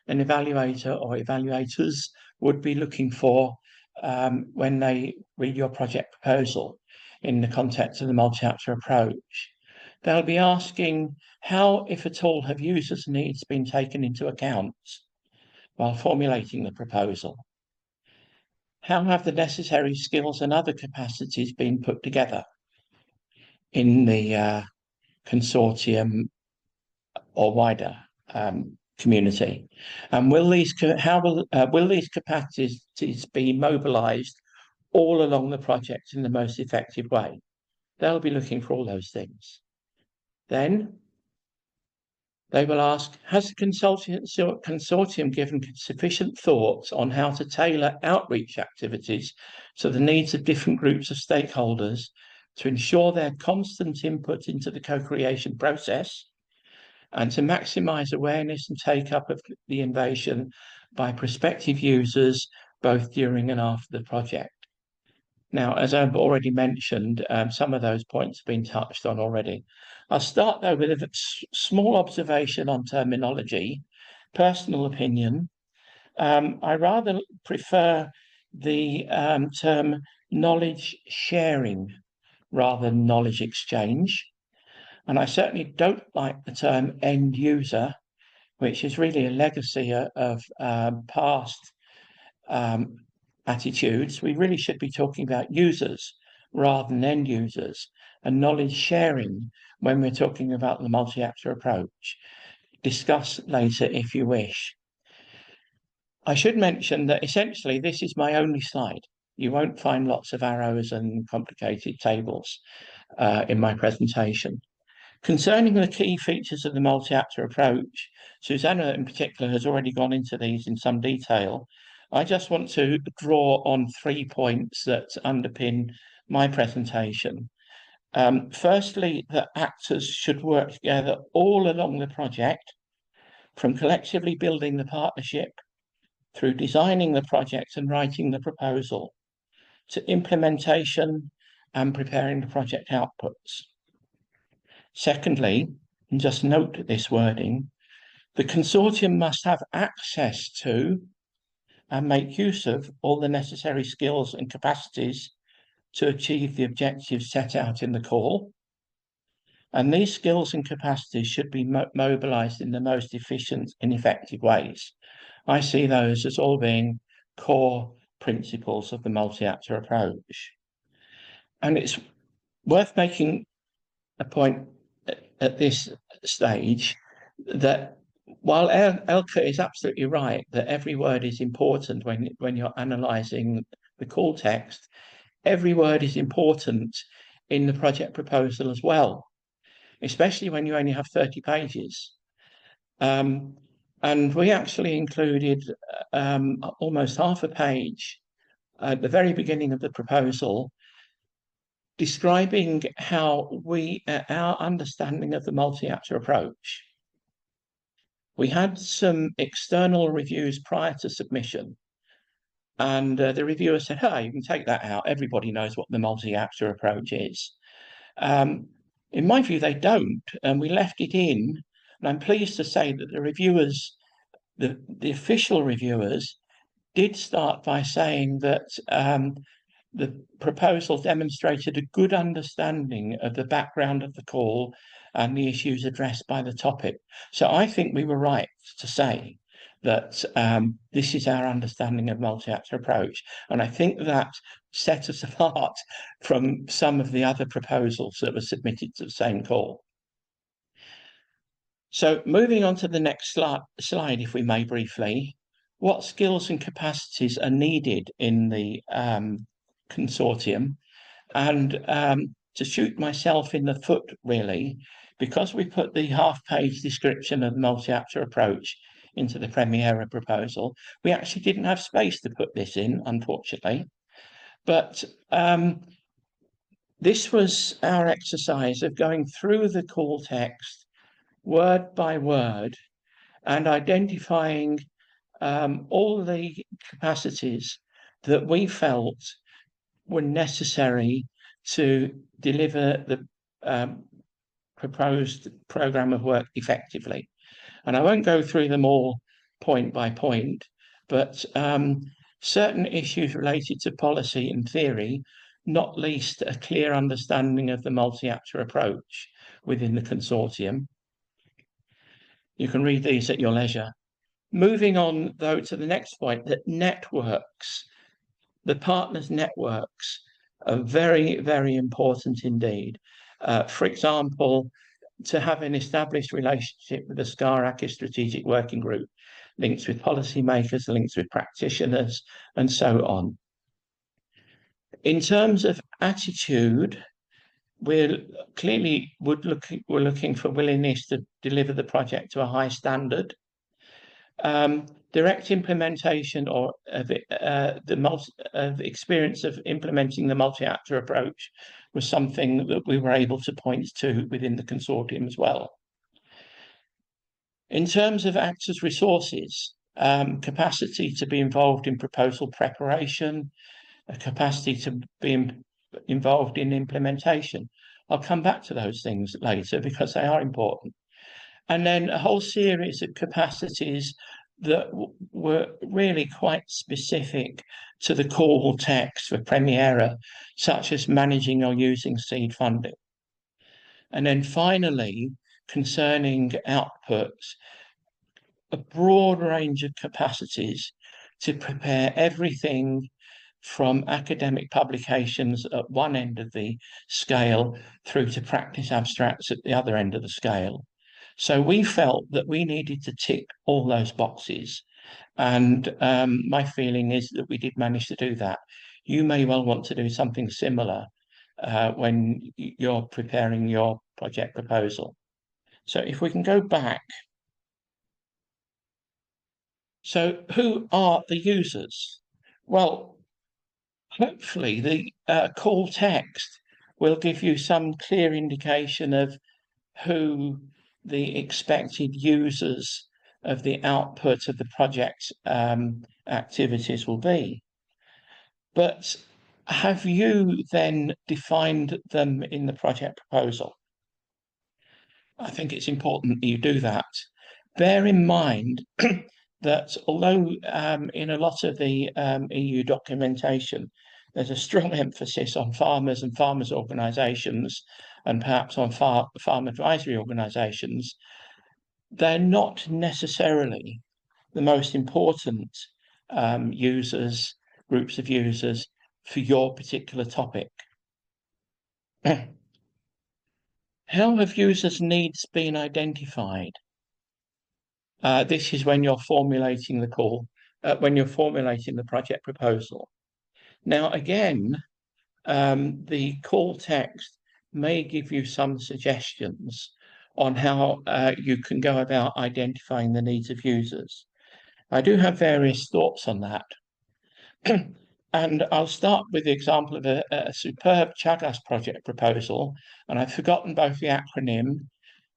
an evaluator or evaluators would be looking for when they read your project proposal in the context of the multi-actor approach. They'll be asking how, if at all, have users' needs been taken into account while formulating the proposal? How have the necessary skills and other capacities been put together in the consortium or wider community? And will these capacities be mobilized all along the project in the most effective way? They'll be looking for all those things. Then they will ask, has the consortium given sufficient thought on how to tailor outreach activities to the needs of different groups of stakeholders to ensure their constant input into the co-creation process and to maximize awareness and take-up of the innovation by prospective users both during and after the project? Now, as I've already mentioned, some of those points have been touched on already. I'll start, though, with a small observation on terminology, personal opinion. I rather prefer the term knowledge sharing rather than knowledge exchange. And I certainly don't like the term end user, which is really a legacy of past attitudes. We really should be talking about users rather than end users, and knowledge sharing when we're talking about the multi-actor approach. Discuss later if you wish. I should mention that essentially this is my only slide. You won't find lots of arrows and complicated tables in my presentation. Concerning the key features of the multi-actor approach, Susanna in particular has already gone into these in some detail. I just want to draw on 3 points that underpin my presentation. Firstly, that actors should work together all along the project, from collectively building the partnership, through designing the project and writing the proposal, to implementation and preparing the project outputs. Secondly, and just note this wording, the consortium must have access to and make use of all the necessary skills and capacities to achieve the objectives set out in the call. And these skills and capacities should be mobilized in the most efficient and effective ways. I see those as all being core principles of the multi-actor approach. And it's worth making a point at this stage that while Elke is absolutely right that every word is important when you're analysing the call text, every word is important in the project proposal as well, especially when you only have 30 pages. And we actually included almost half a page at the very beginning of the proposal describing how our understanding of the multi-actor approach. We had some external reviews prior to submission, and the reviewer said, "Hey, you can take that out. Everybody knows what the multi-actor approach is." In my view, they don't, and we left it in. And I'm pleased to say that the reviewers, the official reviewers, did start by saying that the proposal demonstrated a good understanding of the background of the call and the issues addressed by the topic. So I think we were right to say that this is our understanding of multi-actor approach. And I think that set us apart from some of the other proposals that were submitted to the same call. So moving on to the next slide, if we may briefly, what skills and capacities are needed in the consortium? And to shoot myself in the foot, really, because we put the half-page description of the multi-actor approach into the Premiera proposal, we actually didn't have space to put this in, unfortunately. But this was our exercise of going through the call text word by word and identifying all the capacities that we felt were necessary to deliver the proposed programme of work effectively. And I won't go through them all point by point, but certain issues related to policy and theory, not least a clear understanding of the multi-actor approach within the consortium. You can read these at your leisure. Moving on, though, to the next point, that networks, the partners' networks, are very, very important indeed. For example, to have an established relationship with the SCAR-ACCA Strategic Working Group, links with policymakers, links with practitioners, and so on. In terms of attitude, we're looking for willingness to deliver the project to a high standard. Direct implementation or of experience of implementing the multi-actor approach was something that we were able to point to within the consortium as well. In terms of actors' resources, capacity to be involved in proposal preparation, a capacity to be involved in implementation. I'll come back to those things later because they are important. And then a whole series of capacities that were really quite specific to the call text for Premiera, such as managing or using seed funding. And then finally, concerning outputs, a broad range of capacities to prepare everything from academic publications at one end of the scale through to practice abstracts at the other end of the scale. So we felt that we needed to tick all those boxes. And my feeling is that we did manage to do that. You may well want to do something similar when you're preparing your project proposal. So if we can go back. So who are the users? Well, hopefully the call text will give you some clear indication of who the expected users of the output of the project activities will be. But have you then defined them in the project proposal? I think it's important that you do that. Bear in mind that although in a lot of the EU documentation, there's a strong emphasis on farmers and farmers' organisations and perhaps on farm advisory organisations, they're not necessarily the most important groups of users for your particular topic. How have users' needs been identified? This is when you're formulating the call, when you're formulating the project proposal. Now, again, the call text may give you some suggestions on how you can go about identifying the needs of users. I do have various thoughts on that. And I'll start with the example of a superb Chagas project proposal, and I've forgotten both the acronym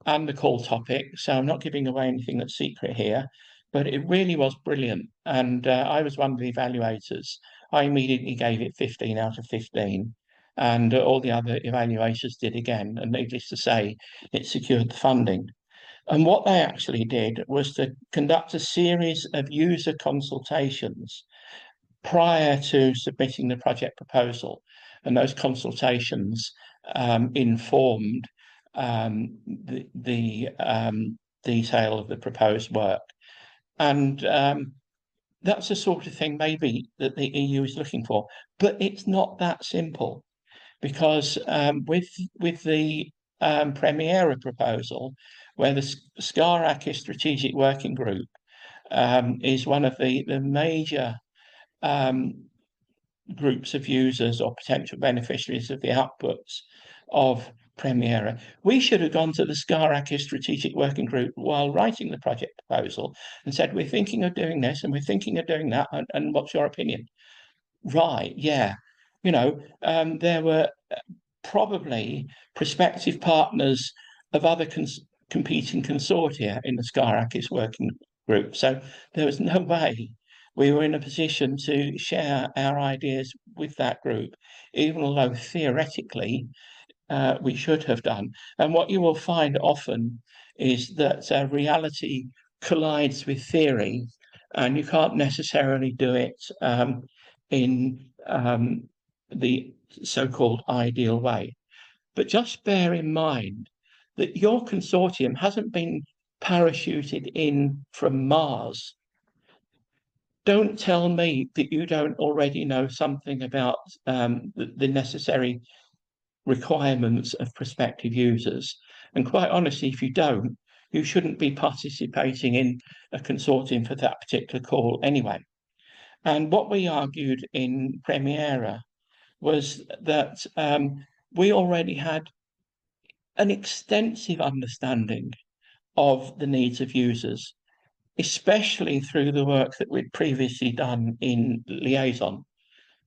and the call topic, so I'm not giving away anything that's secret here, but it really was brilliant. And I was one of the evaluators. I immediately gave it 15 out of 15, and all the other evaluators did again, and needless to say, it secured the funding. And what they actually did was to conduct a series of user consultations prior to submitting the project proposal. And those consultations informed the detail of the proposed work. And that's the sort of thing maybe that the EU is looking for. But it's not that simple, because with the Premiera proposal, where the SCARAC Strategic Working Group is one of the major groups of users or potential beneficiaries of the outputs of Premiera. We should have gone to the SCARAC Strategic Working Group while writing the project proposal and said, we're thinking of doing this and we're thinking of doing that, and what's your opinion? Right, yeah. You know, there were probably prospective partners of other competing consortia in the SCARAC working group. So there was no way we were in a position to share our ideas with that group, even although theoretically we should have done. And what you will find often is that reality collides with theory, and you can't necessarily do it in the so-called ideal way. But just bear in mind that your consortium hasn't been parachuted in from Mars. Don't tell me that you don't already know something about the necessary requirements of prospective users. And quite honestly, if you don't, you shouldn't be participating in a consortium for that particular call anyway. And what we argued in Premiera was that we already had an extensive understanding of the needs of users, especially through the work that we'd previously done in Liaison.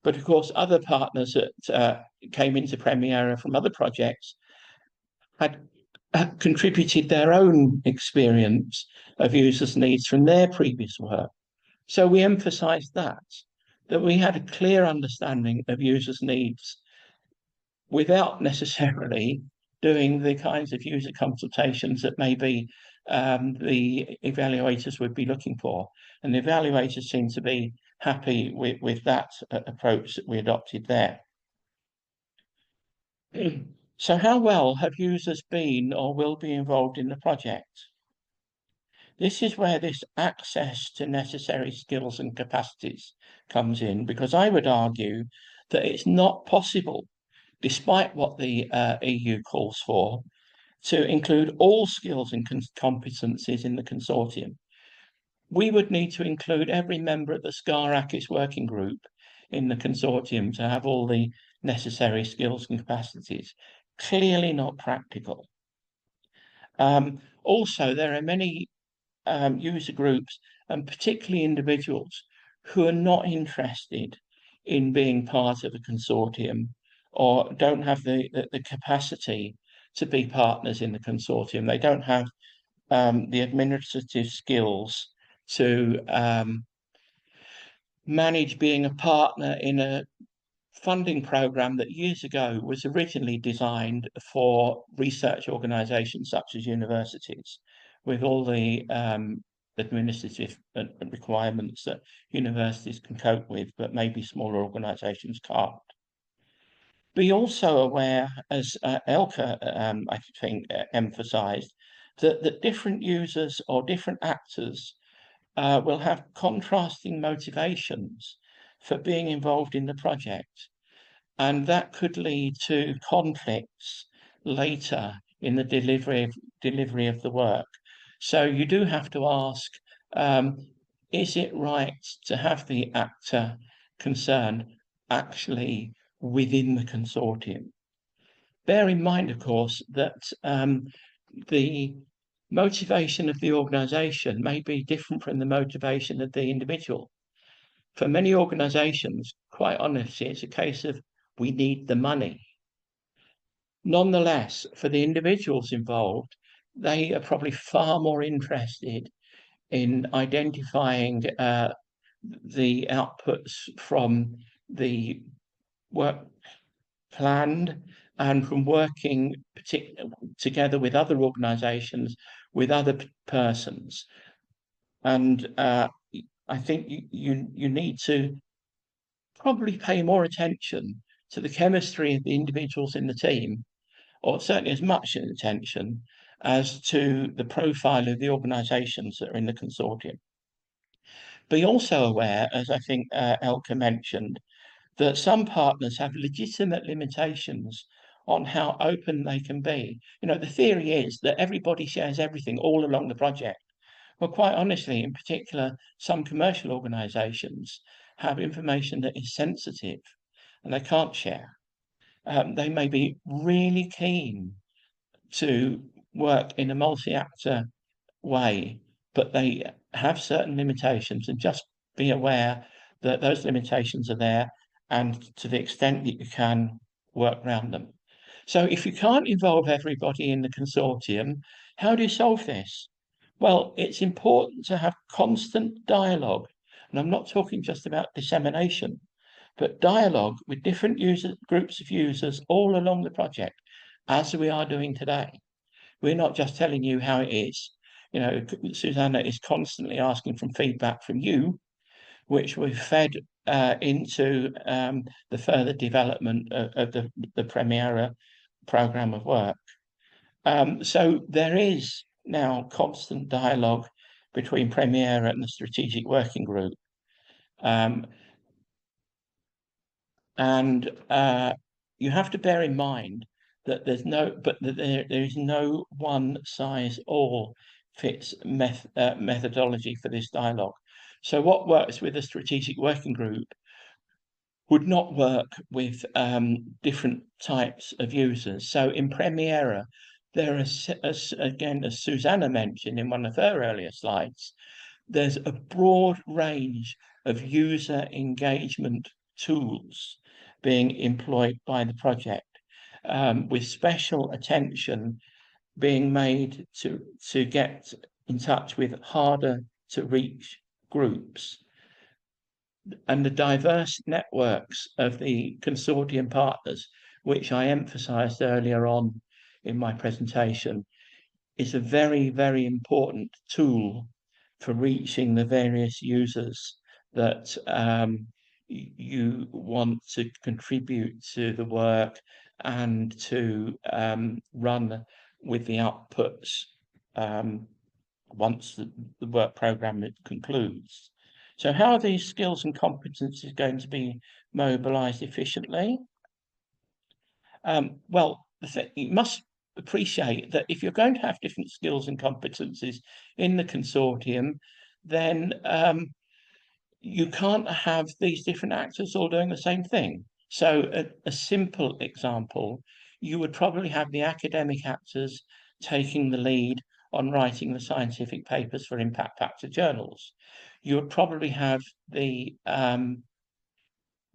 But of course, other partners that came into Premiera from other projects had contributed their own experience of users' needs from their previous work. So we emphasized that we had a clear understanding of users' needs without necessarily doing the kinds of user consultations that maybe the evaluators would be looking for. And the evaluators seem to be happy with that approach that we adopted there. So how well have users been or will be involved in the project? This is where this access to necessary skills and capacities comes in, because I would argue that it's not possible, despite what the EU calls for, to include all skills and competencies in the consortium. We would need to include every member of the SCARAC working group in the consortium to have all the necessary skills and capacities. Clearly not practical. Also, there are many user groups, and particularly individuals, who are not interested in being part of a consortium or don't have the capacity to be partners in the consortium. They don't have the administrative skills to manage being a partner in a funding program that years ago was originally designed for research organizations such as universities, with all the administrative requirements that universities can cope with, but maybe smaller organizations can't. Be also aware, as Elke, I think, emphasized, that different users or different actors will have contrasting motivations for being involved in the project. And that could lead to conflicts later in the delivery of the work. So you do have to ask, is it right to have the actor concerned actually within the consortium? Bear in mind, of course, that the motivation of the organization may be different from the motivation of the individual. For many organizations, quite honestly, it's a case of we need the money. Nonetheless, for the individuals involved, they are probably far more interested in identifying the outputs from the work planned and from working together with other organizations, with other persons. And I think you need to probably pay more attention to the chemistry of the individuals in the team, or certainly as much attention as to the profile of the organizations that are in the consortium. Be also aware, as I think Elke mentioned, that some partners have legitimate limitations on how open they can be. You know, the theory is that everybody shares everything all along the project. Well, quite honestly, in particular, some commercial organisations have information that is sensitive and they can't share. They may be really keen to work in a multi-actor way, but they have certain limitations, and just be aware that those limitations are there, and to the extent that you can, work around them. So if you can't involve everybody in the consortium, how do you solve this? Well, it's important to have constant dialogue. And I'm not talking just about dissemination, but dialogue with different groups of users all along the project, as we are doing today. We're not just telling you how it is. You know, Susanna is constantly asking for feedback from you, which we've fed into the further development of the Premiera programme of work. So there is now constant dialogue between Premiera and the Strategic Working Group. And you have to bear in mind that there is no one size all fits methodology for this dialogue. So what works with a strategic working group would not work with different types of users. So in Premiera, there are, again, as Susanna mentioned in one of her earlier slides, there's a broad range of user engagement tools being employed by the project, with special attention being made to get in touch with harder to reach groups. And the diverse networks of the consortium partners, which I emphasized earlier on in my presentation, is a very, very important tool for reaching the various users that you want to contribute to the work and to run with the outputs once the work programme concludes. So how are these skills and competencies going to be mobilised efficiently? Well, you must appreciate that if you're going to have different skills and competencies in the consortium, then you can't have these different actors all doing the same thing. So a simple example, you would probably have the academic actors taking the lead on writing the scientific papers for impact factor journals. You would probably have the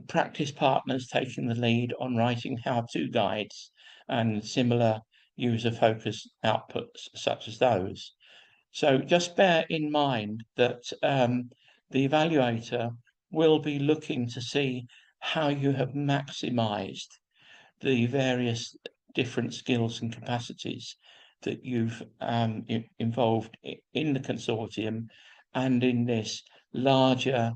practice partners taking the lead on writing how-to guides and similar user-focused outputs such as those. So just bear in mind that the evaluator will be looking to see how you have maximized the various different skills and capacities that you've involved in the consortium and in this larger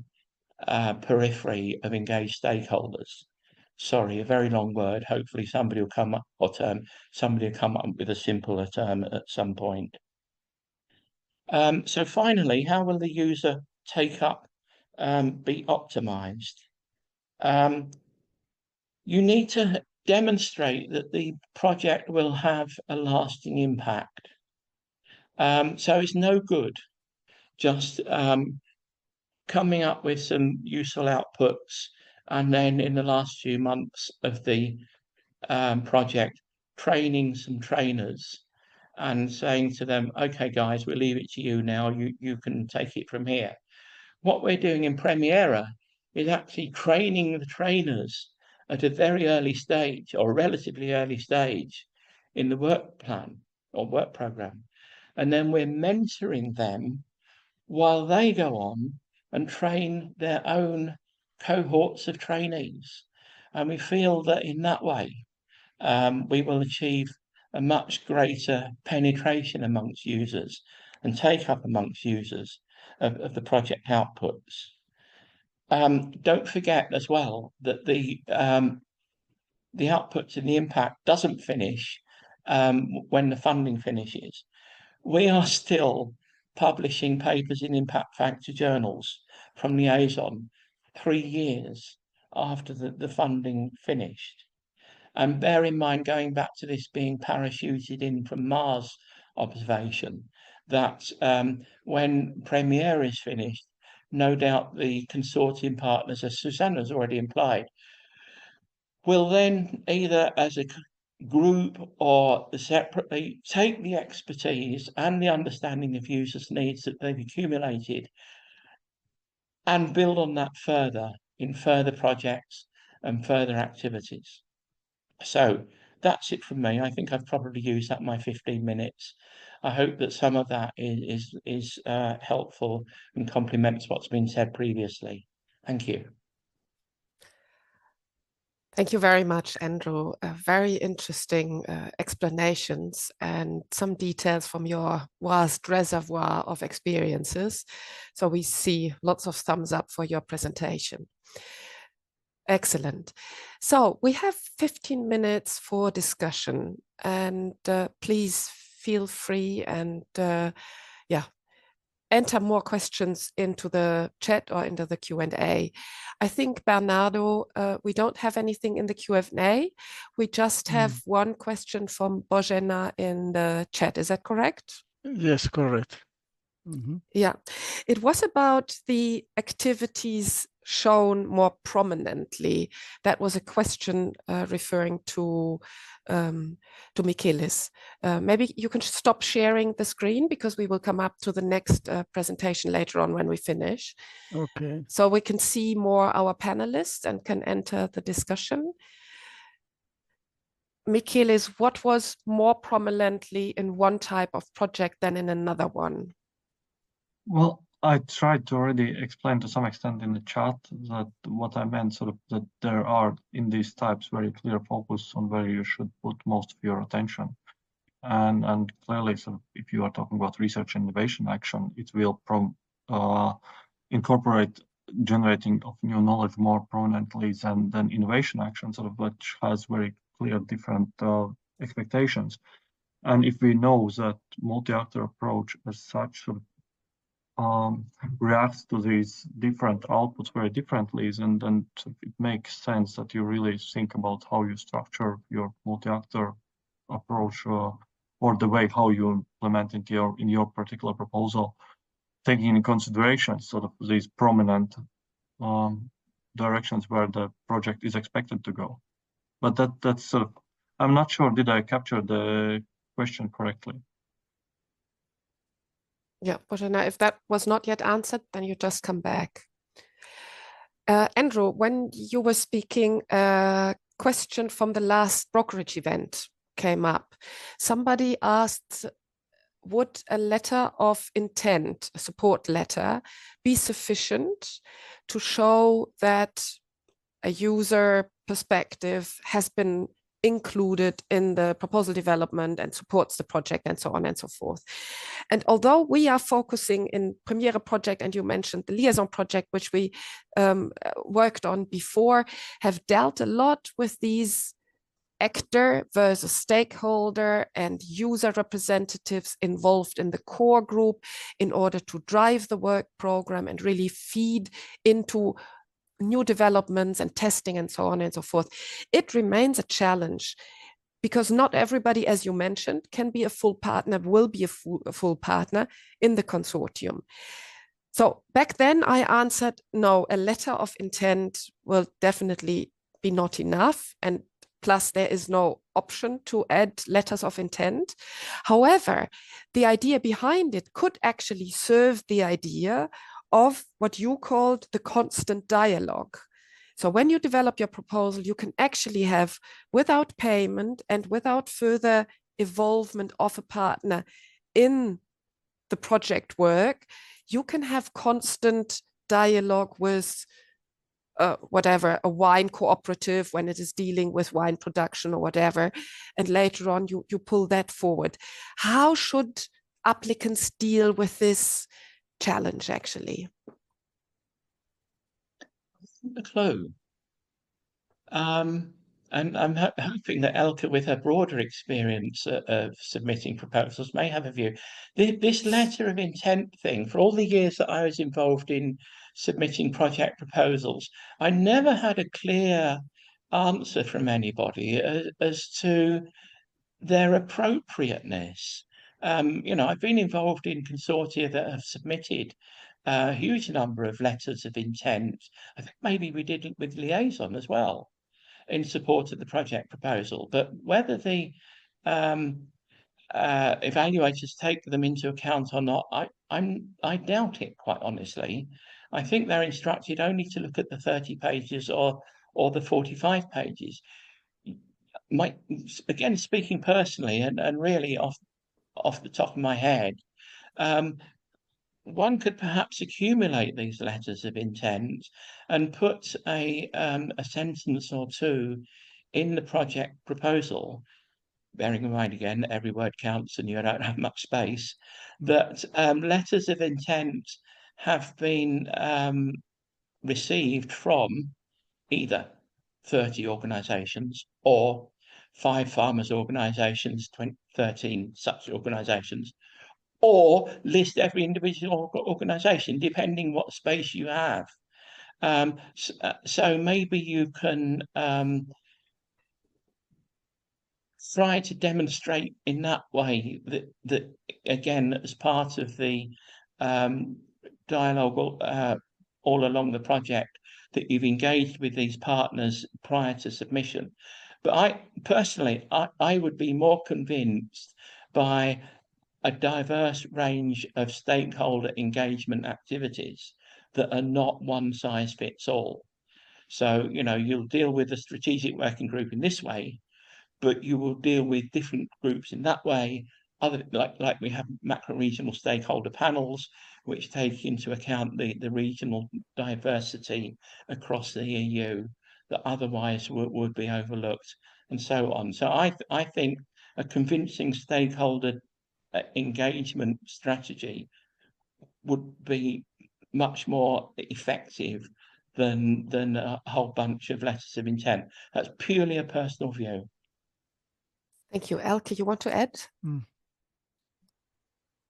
periphery of engaged stakeholders. Sorry, a very long word. Hopefully somebody will come up, somebody will come up with a simpler term at some point. So finally, how will the user take up be optimized? You need to demonstrate that the project will have a lasting impact. So it's no good just coming up with some useful outputs and then in the last few months of the project training some trainers and saying to them, okay guys, we'll leave it to you now, you can take it from here. What we're doing in Premiera is actually training the trainers at a very early stage or relatively early stage in the work plan or work program. And then we're mentoring them while they go on and train their own cohorts of trainees. And we feel that in that way, we will achieve a much greater penetration amongst users and take up amongst users of the project outputs. Don't forget as well that the outputs and the impact doesn't finish when the funding finishes. We are still publishing papers in impact factor journals from Liaison 3 years after the funding finished. And bear in mind, going back to this being parachuted in from Mars observation, that when Premiere is finished, no doubt the consortium partners, as Susanna's already implied, will then either as a group or separately take the expertise and the understanding of users' needs that they've accumulated and build on that further in further projects and further activities. So that's it from me. I think I've probably used up my 15 minutes. I hope that some of that is helpful and complements what's been said previously. Thank you. Thank you very much, Andrew. Very interesting explanations and some details from your vast reservoir of experiences. So we see lots of thumbs up for your presentation. Excellent. So we have 15 minutes for discussion, and please feel free and enter more questions into the chat or into the Q&A. I think, Bernardo, we don't have anything in the Q&A. We just have one question from Bojena in the chat. Is that correct? Yes, correct. Yeah, it was about the activities shown more prominently. That was a question referring to Michaelis. Maybe you can stop sharing the screen because we will come up to the next presentation later on when we finish. Okay. So we can see more our panelists and can enter the discussion. Michaelis, what was more prominently in one type of project than in another one? Well, I tried to already explain to some extent in the chat that what I meant, sort of that there are in these types very clear focus on where you should put most of your attention. And clearly, sort of, if you are talking about research and innovation action, it will incorporate generating of new knowledge more prominently than innovation action, sort of, which has very clear different expectations. And if we know that multi-actor approach as such sort of reacts to these different outputs very differently, and then it makes sense that you really think about how you structure your multi-actor approach or the way how you implement it in your particular proposal, taking into consideration sort of these prominent directions where the project is expected to go. But that's sort of, I'm not sure, did I capture the question correctly? Yeah, Bojana, if that was not yet answered, then you just come back. Andrew, when you were speaking, a question from the last brokerage event came up. Somebody asked, would a letter of intent, a support letter, be sufficient to show that a user perspective has been included in the proposal development and supports the project and so on and so forth? And although we are focusing in Premiere project, and you mentioned the liaison project, which we worked on before, have dealt a lot with these actor versus stakeholder and user representatives involved in the core group in order to drive the work program and really feed into new developments and testing and so on and so forth. It remains a challenge because not everybody, as you mentioned, can be a full partner, will be a full partner in the consortium. So back then I answered, no, a letter of intent will definitely be not enough. And plus there is no option to add letters of intent. However, the idea behind it could actually serve the idea of what you called the constant dialogue. So when you develop your proposal, you can actually have, without payment and without further involvement of a partner in the project work, you can have constant dialogue with whatever, a wine cooperative when it is dealing with wine production or whatever. And later on, you pull that forward. How should applicants deal with this challenge, actually? A clue. And I'm hoping that Elke, with her broader experience of submitting proposals, may have a view. This letter of intent thing, for all the years that I was involved in submitting project proposals, I never had a clear answer from anybody as to their appropriateness. I've been involved in consortia that have submitted a huge number of letters of intent. I think maybe we did it with Liaison as well, in support of the project proposal. But whether the evaluators take them into account or not, I doubt it, quite honestly. I think they're instructed only to look at the 30 pages or the 45 pages. Again, speaking personally and really off the top of my head, one could perhaps accumulate these letters of intent and put a sentence or two in the project proposal, bearing in mind again every word counts and you don't have much space, that letters of intent have been received from either 30 organisations or 5 farmers' organisations, 13 such organisations, or list every individual organisation, depending what space you have. So maybe you can try to demonstrate in that way that again, as part of the dialogue all along the project, that you've engaged with these partners prior to submission. But I would be more convinced by a diverse range of stakeholder engagement activities that are not one size fits all. So, you'll deal with the strategic working group in this way, but you will deal with different groups in that way. Like we have macro-regional stakeholder panels, which take into account the regional diversity across the EU that otherwise would be overlooked, and so on. So I think a convincing stakeholder engagement strategy would be much more effective than a whole bunch of letters of intent. That's purely a personal view. Thank you. Elke, you want to add?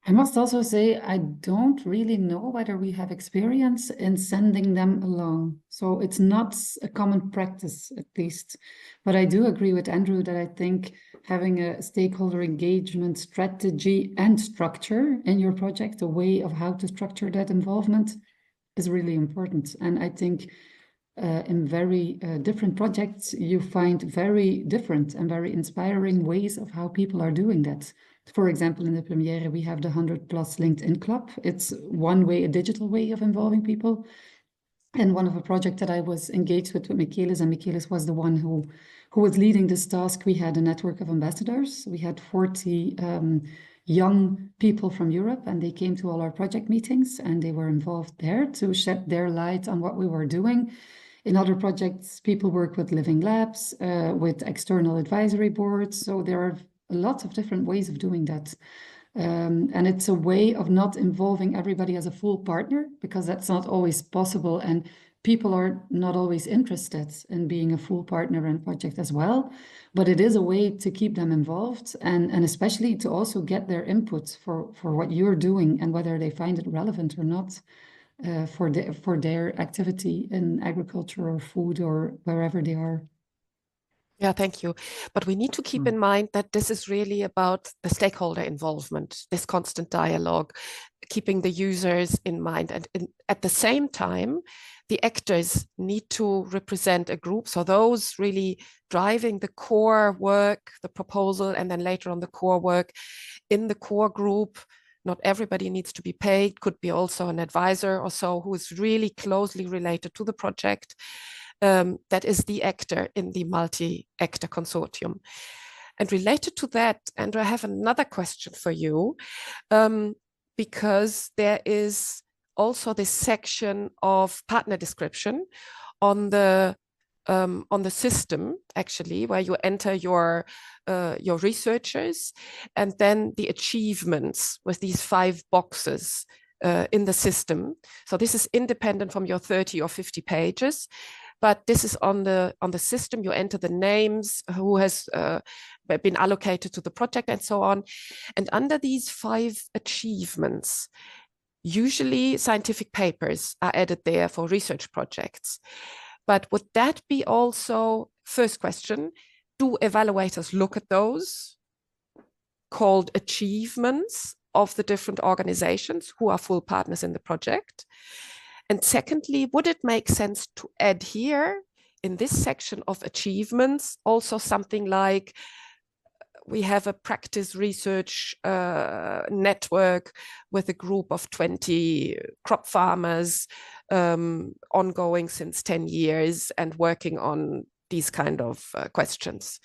I must also say, I don't really know whether we have experience in sending them along. So it's not a common practice, at least. But I do agree with Andrew that I think having a stakeholder engagement strategy and structure in your project, a way of how to structure that involvement, is really important. And I think in very different projects, you find very different and very inspiring ways of how people are doing that. For example, in the Premiere, we have the 100+ LinkedIn Club. It's one way, a digital way of involving people. And one of a project that I was engaged with Michaelis, and Michaelis was the one who was leading this task. We had a network of ambassadors. We had 40 young people from Europe, and they came to all our project meetings, and they were involved there to shed their light on what we were doing. In other projects, people work with living labs, with external advisory boards. So there are lots of different ways of doing that. And it's a way of not involving everybody as a full partner, because that's not always possible. And people are not always interested in being a full partner in a project as well. But it is a way to keep them involved and especially to also get their input for what you're doing and whether they find it relevant or not for their activity in agriculture or food or wherever they are. Yeah, thank you. But we need to keep in mind that this is really about the stakeholder involvement, this constant dialogue, keeping the users in mind. And at the same time, the actors need to represent a group. So those really driving the core work, the proposal, and then later on the core work in the core group. Not everybody needs to be paid, could be also an advisor or so who is really closely related to the project. That is the actor in the multi-actor consortium. And related to that, Andrew, I have another question for you, because there is also this section of partner description on the system, actually, where you enter your researchers and then the achievements with these 5 boxes in the system. So this is independent from your 30 or 50 pages. But this is on the system. You enter the names, who has been allocated to the project and so on. And under these 5 achievements, usually scientific papers are added there for research projects. But would that be also First question, do evaluators look at those called achievements of the different organizations who are full partners in the project? And secondly, would it make sense to add here in this section of achievements also something like we have a practice research network with a group of 20 crop farmers ongoing since 10 years and working on these kind of questions.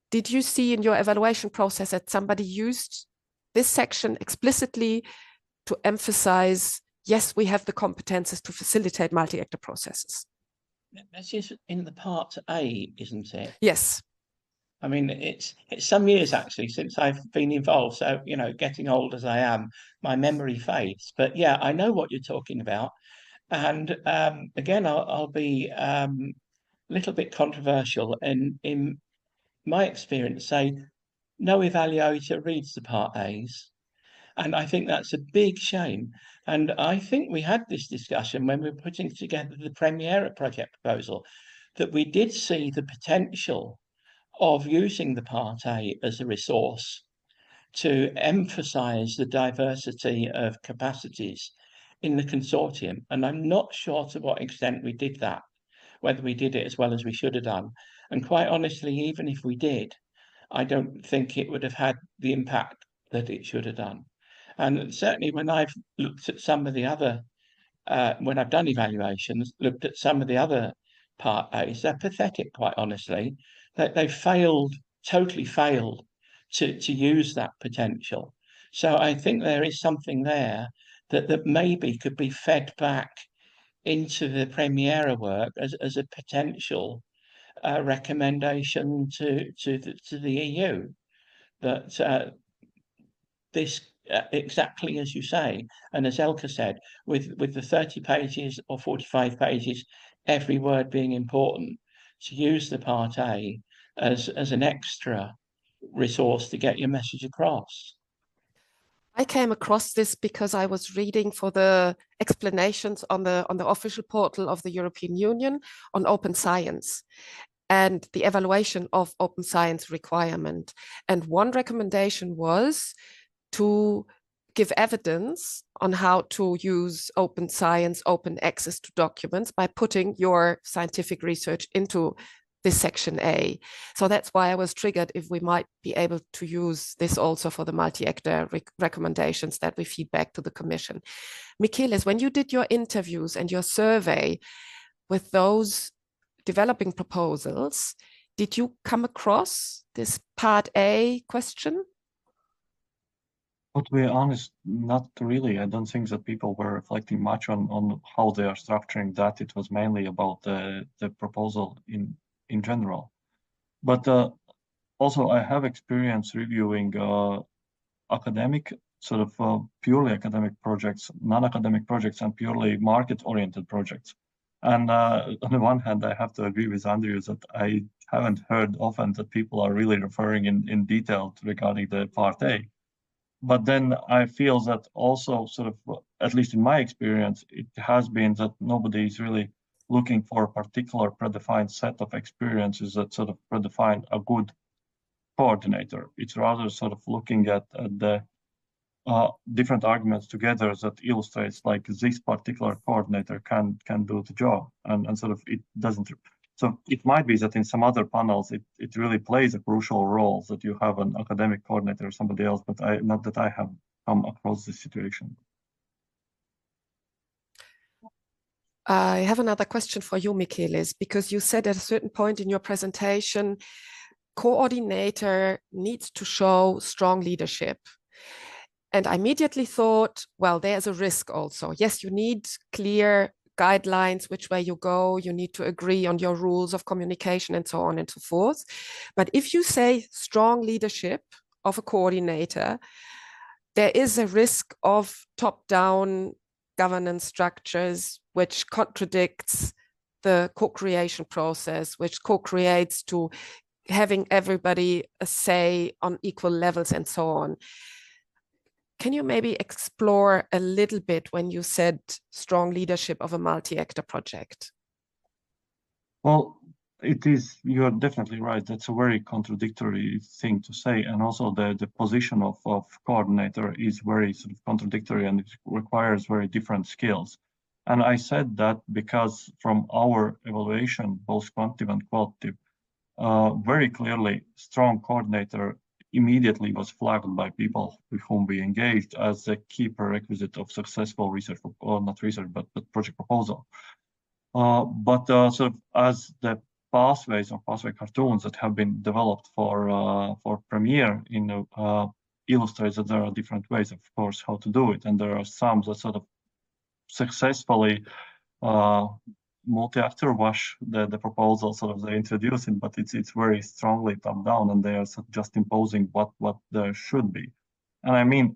Did you see in your evaluation process that somebody used this section explicitly to emphasize, yes, we have the competences to facilitate multi-actor processes? This is in the part A, isn't it? Yes. I mean, it's some years actually since I've been involved. So, you know, getting old as I am, my memory fades. But yeah, I know what you're talking about. And again, I'll be a little bit controversial. And in my experience, say, no evaluator reads the part A's. And I think that's a big shame. And I think we had this discussion when we were putting together the Premiera project proposal, that we did see the potential of using the Part A as a resource to emphasize the diversity of capacities in the consortium. And I'm not sure to what extent we did that, whether we did it as well as we should have done. And quite honestly, even if we did, I don't think it would have had the impact that it should have done. And certainly when I've looked at some of the other, when I've done evaluations, looked at some of the other Part A's, they're pathetic, quite honestly. That they failed, totally failed to use that potential. So I think there is something there that maybe could be fed back into the Premiera work as a potential recommendation to the EU, that this exactly as you say, and as Elke said, with the 30 pages or 45 pages, every word being important, to use the Part A as an extra resource to get your message across. I came across this because I was reading for the explanations on the official portal of the European Union on open science and the evaluation of open science requirement. And one recommendation was to give evidence on how to use open science, open access to documents by putting your scientific research into this section A. So that's why I was triggered if we might be able to use this also for the multi-actor recommendations that we feed back to the Commission. Michaelis, when you did your interviews and your survey with those developing proposals, did you come across this Part A question? But to be honest, not really. I don't think that people were reflecting much on how they are structuring that. It was mainly about the proposal in general. But also I have experience reviewing academic, sort of purely academic projects, non-academic projects, and purely market-oriented projects. And on the one hand, I have to agree with Andrew that I haven't heard often that people are really referring in detail regarding the Part A. But then I feel that also sort of, at least in my experience, it has been that nobody is really looking for a particular predefined set of experiences that sort of predefine a good coordinator. It's rather sort of looking at the different arguments together that illustrates like this particular coordinator can do the job, and sort of it doesn't. So it might be that in some other panels it really plays a crucial role that you have an academic coordinator or somebody else, but not that I have come across this situation. I have another question for you, Michaelis, because you said at a certain point in your presentation, coordinator needs to show strong leadership. And I immediately thought, well, there's a risk also. Yes, you need clear guidelines, which way you go, you need to agree on your rules of communication and so on and so forth. But if you say strong leadership of a coordinator, there is a risk of top-down governance structures, which contradicts the co-creation process, which co-creates to having everybody a say on equal levels and so on. Can you maybe explore a little bit when you said strong leadership of a multi-actor project? Well, it is, you are definitely right. That's a very contradictory thing to say. And also the position of coordinator is very sort of contradictory, and it requires very different skills. And I said that because from our evaluation, both quantitative and qualitative, very clearly strong coordinator immediately was flagged by people with whom we engaged as a key prerequisite of successful research, or not research, but project proposal. Sort of as the pathways or pathway cartoons that have been developed for Premiere illustrates that there are different ways, of course, how to do it, and there are some that sort of successfully multi-actor wash the proposal, sort of they introduce it, but it's very strongly top down, and they are just imposing what there should be. And I mean,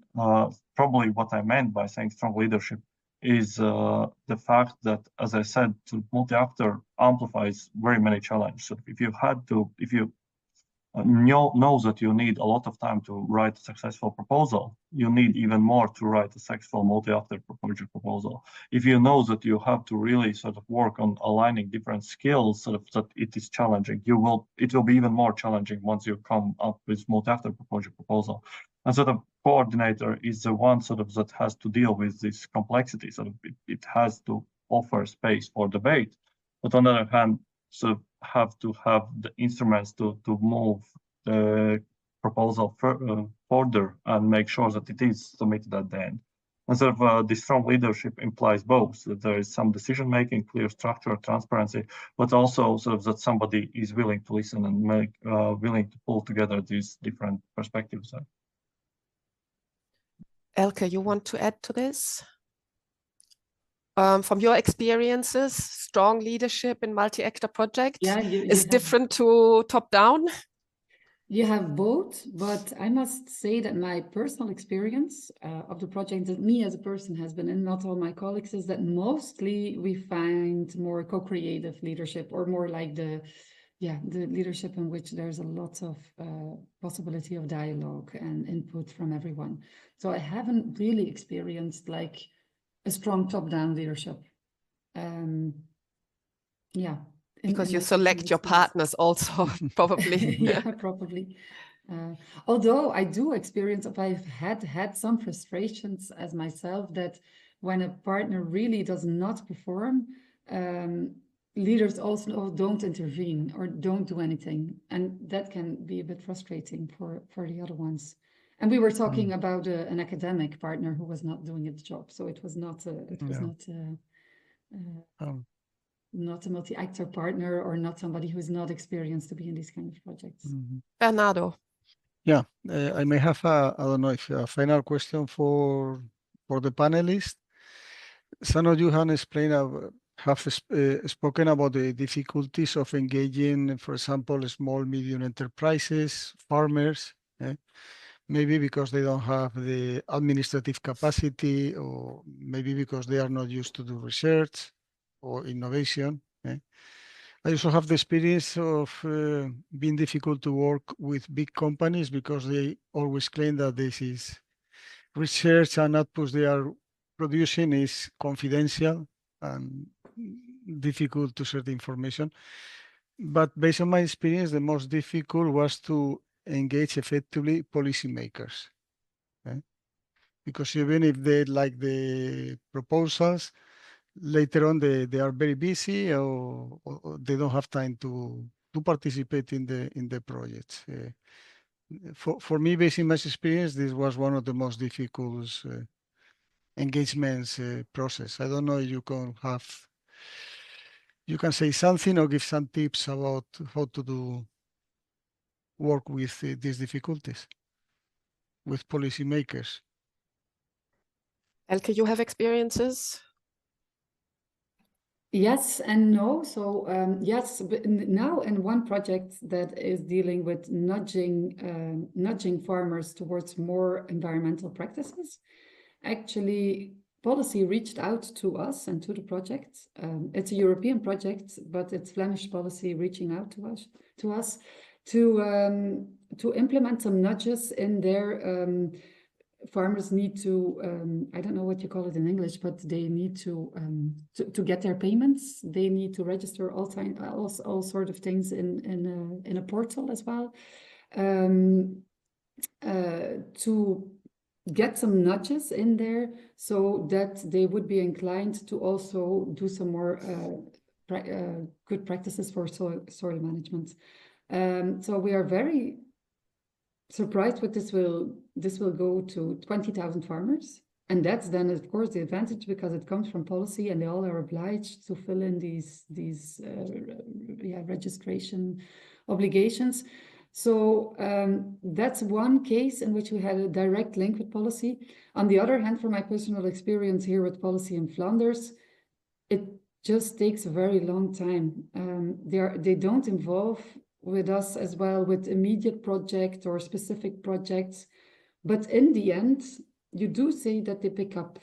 probably what I meant by saying strong leadership is the fact that, as I said, multi-actor amplifies very many challenges. So if you know that you need a lot of time to write a successful proposal, you need even more to write a successful multi-actor project proposal. If you know that you have to really sort of work on aligning different skills, sort of that it is challenging, it will be even more challenging once you come up with multi-actor project proposal. And sort of coordinator is the one sort of that has to deal with this complexity. Sort of it has to offer space for debate, but on the other hand, sort of have to have the instruments to move the proposal further and make sure that it is submitted at the end. And sort of the strong leadership implies both, that there is some decision making, clear structure, transparency, but also sort of that somebody is willing to listen and willing to pull together these different perspectives. Elke, you want to add to this? From your experiences, strong leadership in multi-actor projects is different to top-down? You have both, but I must say that my personal experience of the project that me as a person has been in, not all my colleagues, is that mostly we find more co-creative leadership, or more like the leadership in which there's a lot of possibility of dialogue and input from everyone. So I haven't really experienced like a strong top-down leadership. Because you select your partners also, probably. Yeah, probably. Although I do experience, I've had some frustrations as myself, that when a partner really does not perform, leaders also don't intervene or don't do anything. And that can be a bit frustrating for the other ones. And we were talking about an academic partner who was not doing its job. So it was not not a multi-actor partner, or not somebody who is not experienced to be in these kind of projects. Bernardo. Yeah, I may have I don't know if a final question for the panelists. Some of you have explained, spoken about the difficulties of engaging, for example, small, medium enterprises, farmers, maybe because they don't have the administrative capacity, or maybe because they are not used to do research or innovation. I also have the experience of being difficult to work with big companies, because they always claim that this is research and outputs they are producing is confidential and difficult to share the information. But based on my experience, the most difficult was to engage effectively policymakers. Because even if they like the proposals, later on they are very busy, or they don't have time to participate in the projects. For me, based on my experience, this was one of the most difficult engagements process. I don't know if you can say something or give some tips about how to work with these difficulties with policymakers. Elke, you have experiences? Yes and no. So yes, but now in one project that is dealing with nudging farmers towards more environmental practices, actually policy reached out to us and to the project. It's a European project, but it's Flemish policy reaching out to us to implement some nudges in their farmers need to, I don't know what you call it in English, but they need to get their payments. They need to register all sort of things in a portal as well. To get some nudges in there so that they would be inclined to also do some more good practices for soil management. So we are very surprised what this will go to 20,000 farmers. And that's then, of course, the advantage, because it comes from policy and they all are obliged to fill in these registration obligations. So that's one case in which we had a direct link with policy. On the other hand, from my personal experience here with policy in Flanders, it just takes a very long time. They don't involve with us as well with immediate project or specific projects, but in the end, you do see that they pick up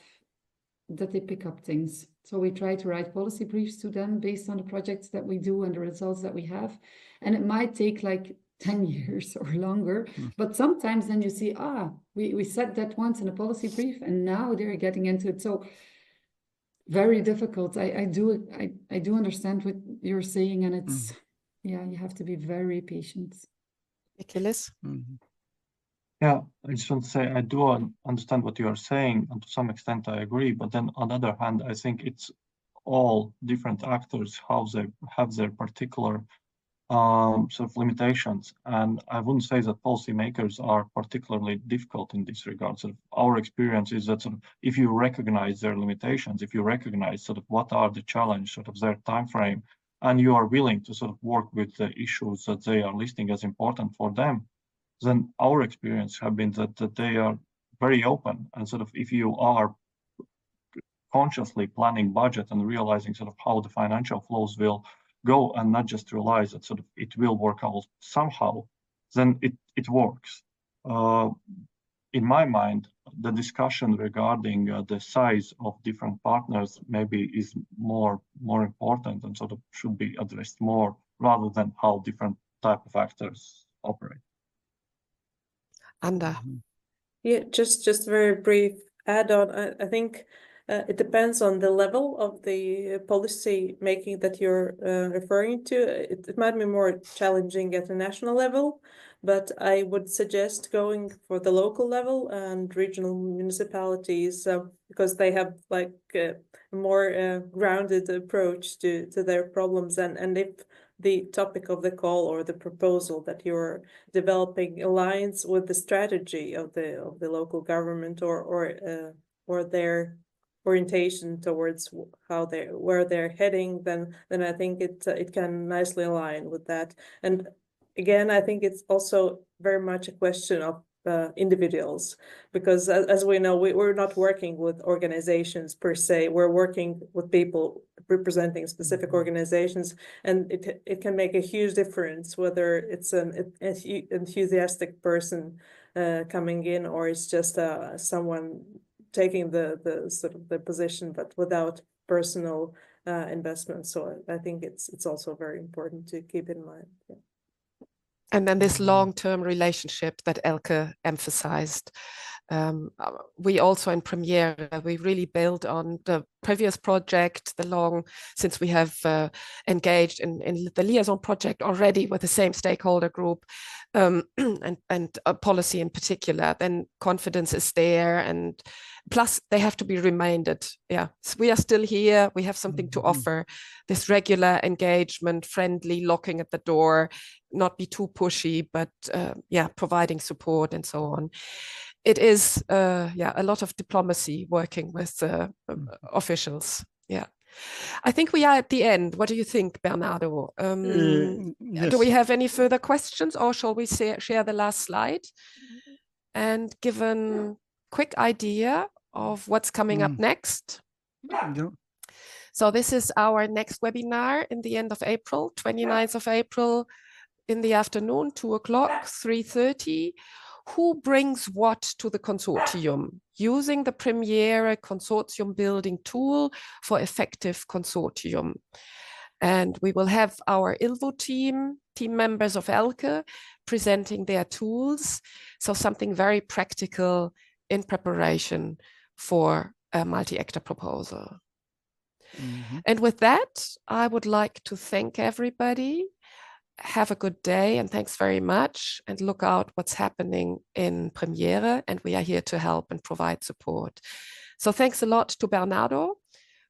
things. So we try to write policy briefs to them based on the projects that we do and the results that we have, and it might take like 10 years or longer, but sometimes then you see, we said that once in a policy brief and now they're getting into it. So very difficult. I do understand what you're saying, and it's you have to be very patient. Nicholas? Yeah, I just want to say I do understand what you are saying, and to some extent I agree. But then on the other hand, I think it's all different actors, how they have their particular sort of limitations. And I wouldn't say that policymakers are particularly difficult in this regard. Sort of our experience is that sort of if you recognize their limitations, if you recognize sort of what are the challenge, sort of their time frame, and you are willing to sort of work with the issues that they are listing as important for them, then our experience have been that they are very open. And sort of if you are consciously planning budget and realizing sort of how the financial flows will go, and not just realize that sort of it will work out somehow, then it works. In my mind, the discussion regarding the size of different partners maybe is more important and sort of should be addressed more, rather than how different type of actors operate. Anda. Yeah, just very brief add-on. I think it depends on the level of the policy making that you're referring to. It might be more challenging at the national level, but I would suggest going for the local level and regional municipalities, because they have like a more grounded approach to their problems. And if the topic of the call or the proposal that you're developing aligns with the strategy of the local government or their orientation towards where they're heading, then I think it can nicely align with that. And again, I think it's also very much a question of individuals, because as we know, we're not working with organizations per se. We're working with people representing specific organizations, and it can make a huge difference whether it's an enthusiastic person coming in, or it's just someone taking the sort of the position, but without personal investment. So I think it's also very important to keep in mind. Yeah. And then this long-term relationship that Elke emphasized. We also in Premiere, we really build on the previous project, since we have engaged in the liaison project already with the same stakeholder group, and policy in particular, then confidence is there. And plus they have to be reminded, so we are still here, we have something to offer. This regular engagement, friendly, knocking at the door, not be too pushy, but providing support and so on. It is a lot of diplomacy working with officials. Yeah, I think we are at the end. What do you think, Bernardo? Yes. Do we have any further questions, or shall we share the last slide and give a quick idea of what's coming up next? Yeah. So this is our next webinar in the end of April, 29th of April, in the afternoon, 2 o'clock, 3:30. Who brings what to the consortium? Using the Premiere consortium building tool for effective consortium. And we will have our ILVO team members of Elke, presenting their tools. So something very practical in preparation for a multi-actor proposal. And with that, I would like to thank everybody. Have a good day and thanks very much, and look out what's happening in Premiere, and we are here to help and provide support. So thanks a lot to Bernardo,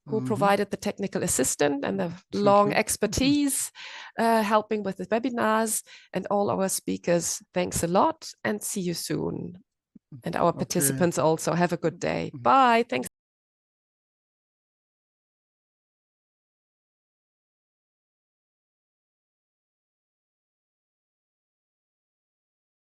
who provided the technical assistant and the long expertise helping with the webinars, and all our speakers. Thanks a lot and see you soon. And our participants also have a good day. Bye. Thanks.